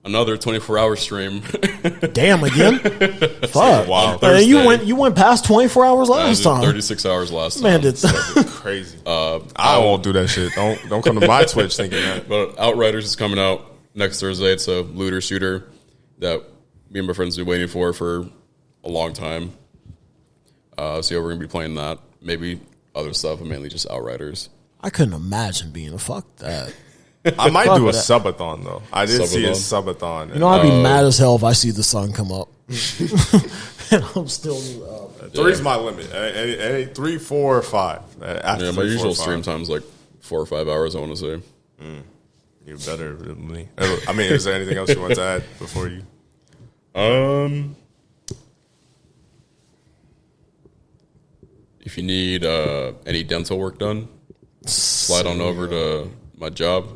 S3: another 24-hour stream.
S2: Damn, again? Fuck.
S1: Wow.
S2: You went past 24 hours last time.
S3: 36 hours last time.
S2: Man, did
S1: Crazy. I won't do that shit. Don't come to my Twitch thinking that.
S3: But Outriders is coming out next Thursday. It's a looter shooter that me and my friends have been waiting for a long time. So we're going to be playing that. Maybe other stuff, but mainly just Outriders.
S2: I couldn't imagine being a fuck that.
S1: I might do a subathon, though. I did see a subathon.
S2: I'd be mad as hell if I see the sun come up. And I'm still...
S1: Three's my limit. 3, 4, or 5. After
S3: my usual stream time's like 4 or 5 hours, I want to say.
S1: You're better than me. I mean, is there anything else you want to add before you?
S3: If you need any dental work done, slide on over to my job.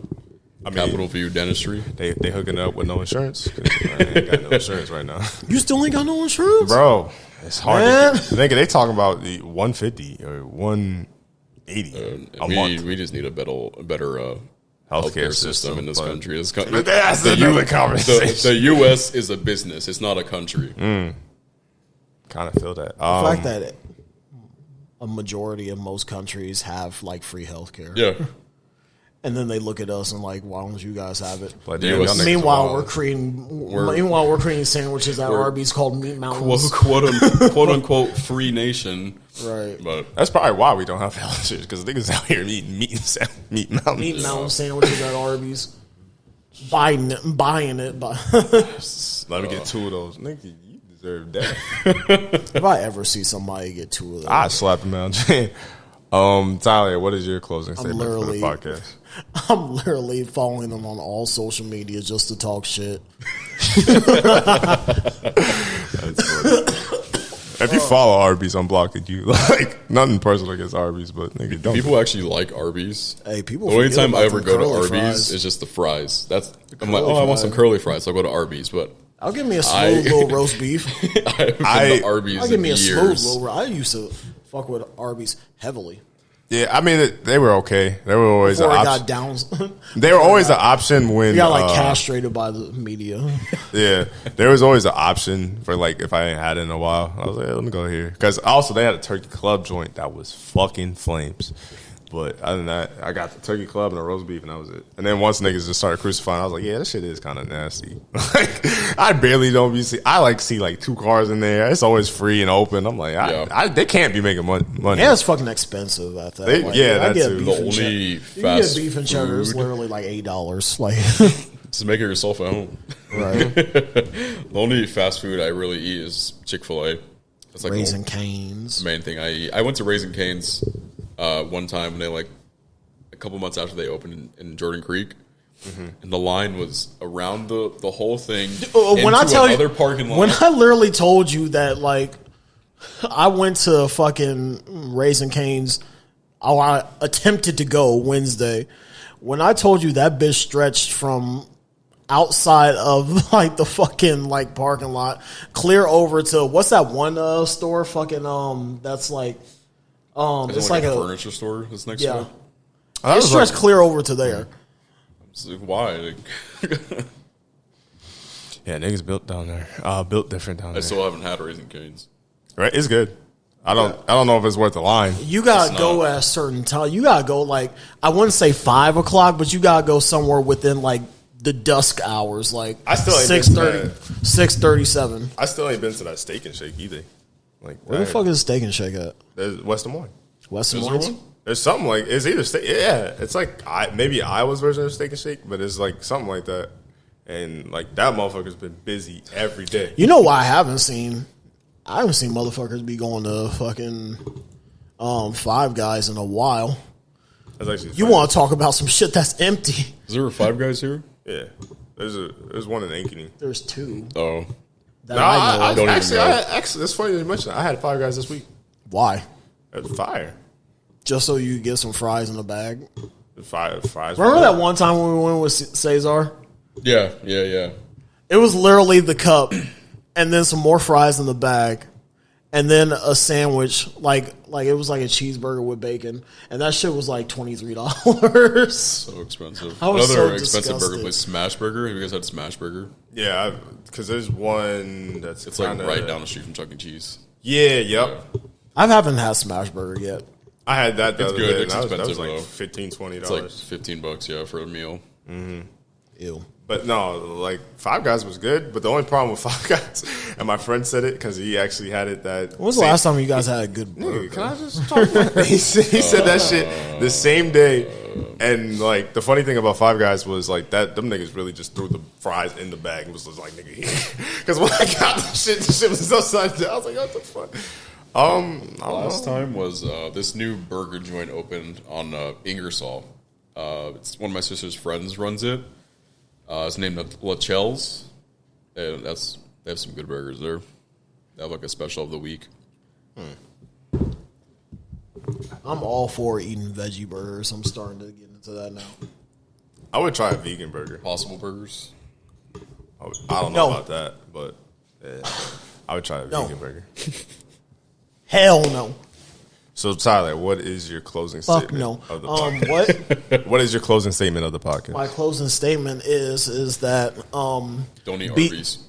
S3: Capital View Dentistry.
S1: They hooking up with no insurance. I ain't got no insurance right now.
S2: You still ain't got no insurance?
S1: Bro, it's hard. They talking about the 150 or 180 a month.
S3: We just need a better
S1: healthcare
S3: system in this country.
S1: That's another conversation.
S3: The U.S. is a business. It's not a country.
S1: Kind of feel that.
S2: The fact that a majority of most countries have like free healthcare.
S3: Yeah.
S2: And then they look at us and like, why don't you guys have it?
S1: But
S2: meanwhile, we're creating sandwiches at Arby's called Meat Mountains.
S3: Quote unquote free nation.
S2: Right.
S3: But
S1: that's probably why we don't have healthcare, because niggas out here eating meat mountains.
S2: Meat Mountain sandwiches at Arby's. Buying it.
S1: Let me get 2 of those. Nigga, you deserve that.
S2: If I ever see somebody get 2 of those,
S1: I slap him out. Tyler, what is your closing statement for the podcast?
S2: I'm literally following them on all social media just to talk shit.
S1: That's funny. If you follow Arby's, I'm blocking you. Like, nothing personal against Arby's, but nigga, don't.
S3: People actually like Arby's.
S2: Hey, people.
S3: The only time I ever go to Arby's
S2: fries.
S3: is just the fries. I'm like, I want some curly fries. So I go to Arby's, but
S2: I'll give me a smooth little roast beef.
S3: I've been to Arby's.
S2: I'll give me a
S3: years.
S2: smooth little. I used to fuck with Arby's heavily.
S1: Yeah, I mean, they were okay. They were always an option.
S2: Got down.
S1: They were always an option when
S2: we got like castrated by the media.
S1: Yeah, there was always an option for like if I ain't had it in a while. I was like, let me go here, because also they had a turkey club joint that was fucking flames. But other than that, I got the turkey club and the roast beef, and that was it. And then once niggas just started crucifying, I was like, yeah, this shit is kind of nasty. Like, I barely don't be see. I like see like 2 cars in there. It's always free and open. I'm like, they can't be making money.
S2: Yeah, it's fucking expensible at that.
S1: That too.
S3: The only
S2: fast you can get beef and cheddar is literally like $8. Like,
S3: just make it yourself at home.
S2: Right.
S3: The only fast food I really eat is Chick-fil-A. It's like
S2: Raising Cane's.
S3: Main thing I eat. I went to Raising Cane's one time when they like a couple months after they opened in Jordan Creek, and the line was around the whole thing.
S2: When I tell you,
S3: parking lot.
S2: when I literally told you that like I went to fucking Raising Cane's. Oh, I attempted to go Wednesday. When I told you that bitch stretched from outside of like the fucking like parking lot clear over to what's that one store fucking that's like it's like
S3: a furniture store that's next to it.
S2: It stretched clear over to there.
S3: Why?
S1: Yeah, niggas built down there. Built different down there.
S3: I still haven't had Raising Cane's.
S1: Right, it's good. I don't know if it's worth the line.
S2: You gotta go at a certain time. You gotta go like I wouldn't say 5 o'clock, but you gotta go somewhere within like the dusk hours, like
S1: I still ain't
S2: 6:30, 6:37.
S1: I still ain't been to that Steak and Shake either. Like
S2: Where the fuck is Steak and Shake at?
S1: There's West Des Moines.
S2: West Des
S3: Is there
S2: Moines?
S3: one?
S1: There's something like it's either steak. Yeah, it's like maybe Iowa's version of Steak and Shake, but it's like something like that. And like that motherfucker's been busy every day.
S2: You know why I haven't seen motherfuckers be going to fucking Five Guys in a while.
S1: That's actually
S2: You want to talk about some shit that's empty?
S3: Is there a Five Guys here?
S1: Yeah, there's one in Ankeny.
S2: There's 2.
S3: Oh,
S2: That I know of.
S3: Don't even
S1: actually,
S3: know.
S1: it's funny you mentioned that. I had Five Guys this week.
S2: Why?
S1: It was fire.
S2: Just so you get some fries in the bag.
S1: Fries.
S2: Remember that one time when we went with Cesar?
S3: yeah.
S2: It was literally the cup, and then some more fries in the bag, and then a sandwich. Like it was like a cheeseburger with bacon, and that shit was like $23.
S3: So expensive.
S2: I was
S3: Another
S2: so
S3: expensive
S2: disgusted.
S3: burger place, Smash Burger. Have you guys had Smash Burger?
S1: Yeah, because there's one that's
S3: It's
S1: kinda,
S3: like right down the street from Chuck E. Cheese.
S1: Yeah, yep.
S2: I haven't had Smash Burger yet.
S1: I had that the
S3: It's
S1: other
S3: good.
S1: day.
S3: It's
S1: And that was
S3: expensive,
S1: like
S3: though.
S1: $15, $20.
S3: It's like $15, yeah, for a meal.
S2: Ew.
S1: But no, like Five Guys was good. But the only problem with Five Guys, and my friend said it because he actually had it that.
S2: When was the last time you guys had a good burger?
S1: Nigga, can I just talk about it? He said that shit the same day. And like the funny thing about Five Guys was like that them niggas really just threw the fries in the bag and was just like nigga here. Because when I got the shit was upside down. I was like, what the fuck? I don't
S3: Last
S1: know.
S3: time was this new burger joint opened on Ingersoll. It's one of my sister's friends runs it. It's named La Chel's. And they have some good burgers there. They have like a special of the week.
S2: I'm all for eating veggie burgers. I'm starting to get into that now.
S1: I would try a vegan burger.
S3: Possible Burgers.
S1: I don't know about that, but I would try a
S2: No.
S1: vegan burger.
S2: Hell no.
S1: So Tyler, what is your closing
S2: Fuck
S1: statement
S2: no.
S1: of the podcast?
S2: What?
S1: What is your closing statement of the podcast?
S2: My closing statement is that
S3: Don't eat
S2: Be-
S3: Arby's.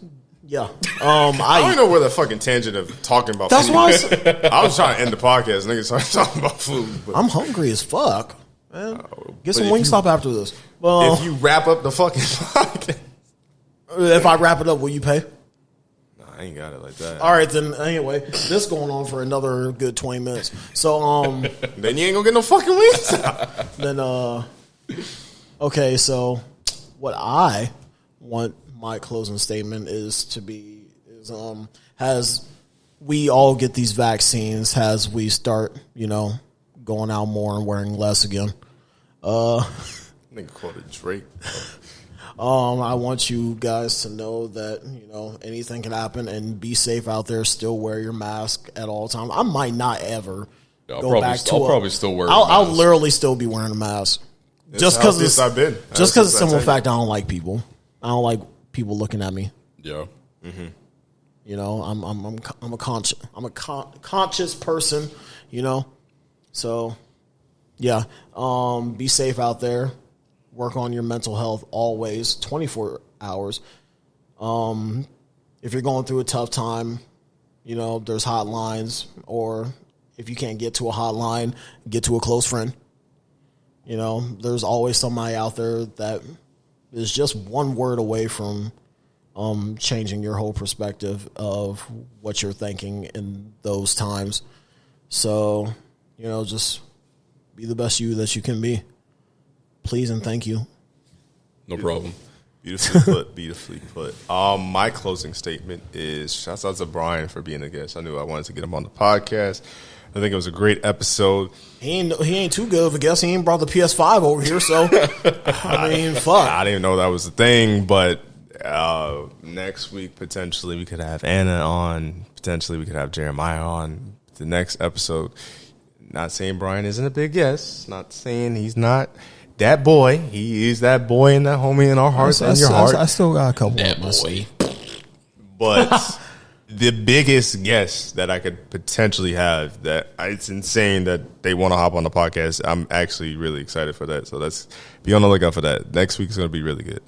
S2: yeah.
S1: I don't
S2: I
S1: even know where the fucking tangent of talking about
S2: that's
S1: food.
S2: why I said,
S1: I was trying to end the podcast. Niggas started talking about food. But
S2: I'm hungry as fuck. Man. Get some
S1: if you-
S2: Wingstop after this. Well,
S1: if you wrap up the fucking podcast,
S2: if I wrap it up, will you pay?
S1: I ain't got it like that.
S2: All right, then. Anyway, this going on for another good 20 minutes. So,
S1: Then you ain't gonna get no fucking wings.
S2: then, okay. So, what I want my closing statement is to be as we all get these vaccines, as we start, going out more and wearing less again.
S1: Nigga quoted Drake.
S2: I want you guys to know that, anything can happen and be safe out there. Still wear your mask at all times. I might not ever
S3: Yeah,
S2: go back to
S3: I'll probably still wear a
S2: I'll
S3: mask.
S2: literally still be wearing a mask.
S1: That's
S2: Just
S1: how
S2: because
S1: pissed I've been.
S2: Just because the
S1: That's
S2: simple
S1: how-
S2: fact I don't like people. I don't like people looking at me.
S3: Yeah.
S2: I'm a conscious person, So, yeah. Be safe out there. Work on your mental health always, 24 hours. If you're going through a tough time, there's hotlines, or if you can't get to a hotline, get to a close friend. There's always somebody out there that is just one word away from changing your whole perspective of what you're thinking in those times. So, just be the best you that you can be. Please and thank you.
S3: No problem.
S1: Beautifully put. Beautifully put. My closing statement is shouts out to Brian for being a guest. I knew I wanted to get him on the podcast. I think it was a great episode.
S2: He ain't too good of a guest. He ain't brought the PS5 over here, so I mean, fuck.
S1: I didn't even know that was a thing, but Next week, potentially, we could have Anna on. Potentially, we could have Jeremiah on. The next episode. Not saying Brian isn't a big yes. Not saying he's not that boy. He is that boy and that homie in our hearts and your heart.
S2: I still got a couple
S3: That
S2: of us.
S3: boy.
S1: But the biggest guest that I could potentially have, that it's insane that they want to hop on the podcast. I'm actually really excited for that. So let's be on the lookout for that. Next week's going to be really good.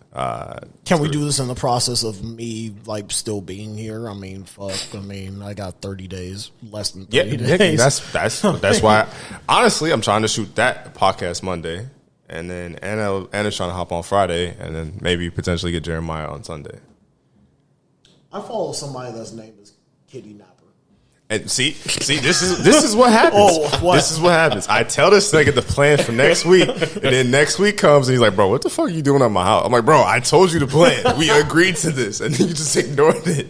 S2: Can we do this in the process of me like still being here? I mean, fuck. I mean, I got 30 days, less than 30 days.
S1: That's why. Honestly, I'm trying to shoot that podcast Monday, and then Anna's trying to hop on Friday, and then maybe potentially get Jeremiah on Sunday.
S2: I follow somebody that's name is Kitty Napper.
S1: And see, this is what happens.
S2: Oh, what?
S1: This is what happens. I tell this nigga the plan for next week, and then next week comes, and he's like, "Bro, what the fuck are you doing at my house?" I'm like, "Bro, I told you the plan. We agreed to this, and you just ignored it."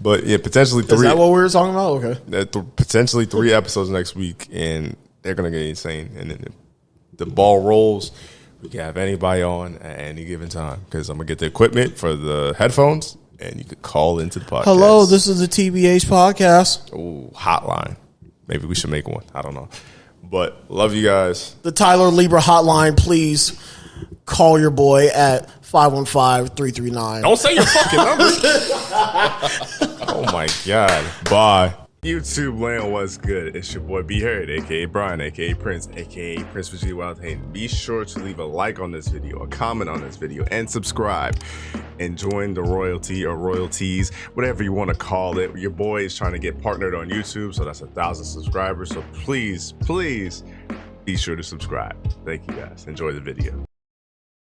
S1: But yeah, potentially 3.
S2: Is that what we were talking about? Okay.
S1: Potentially 3 episodes next week, and they're gonna get insane. And then the ball rolls. We can have anybody on at any given time because I'm gonna get the equipment for the headphones. And you could call into the podcast.
S2: Hello, this is the TBH podcast.
S1: Ooh, hotline. Maybe we should make one. I don't know. But love you guys.
S2: The Tyler Libra hotline, please call your boy at 515-339.
S1: Don't say your fucking number. Oh my God. Bye. YouTube land, what's good? It's your boy B Heard, aka Brian, aka Prince, aka Prince Virginia Wild Hayden. Be sure to leave a like on this video, a comment on this video, and subscribe. And join the royalty or royalties, whatever you want to call it. Your boy is trying to get partnered on YouTube, so that's 1,000 subscribers. So please be sure to subscribe. Thank you guys. Enjoy the video.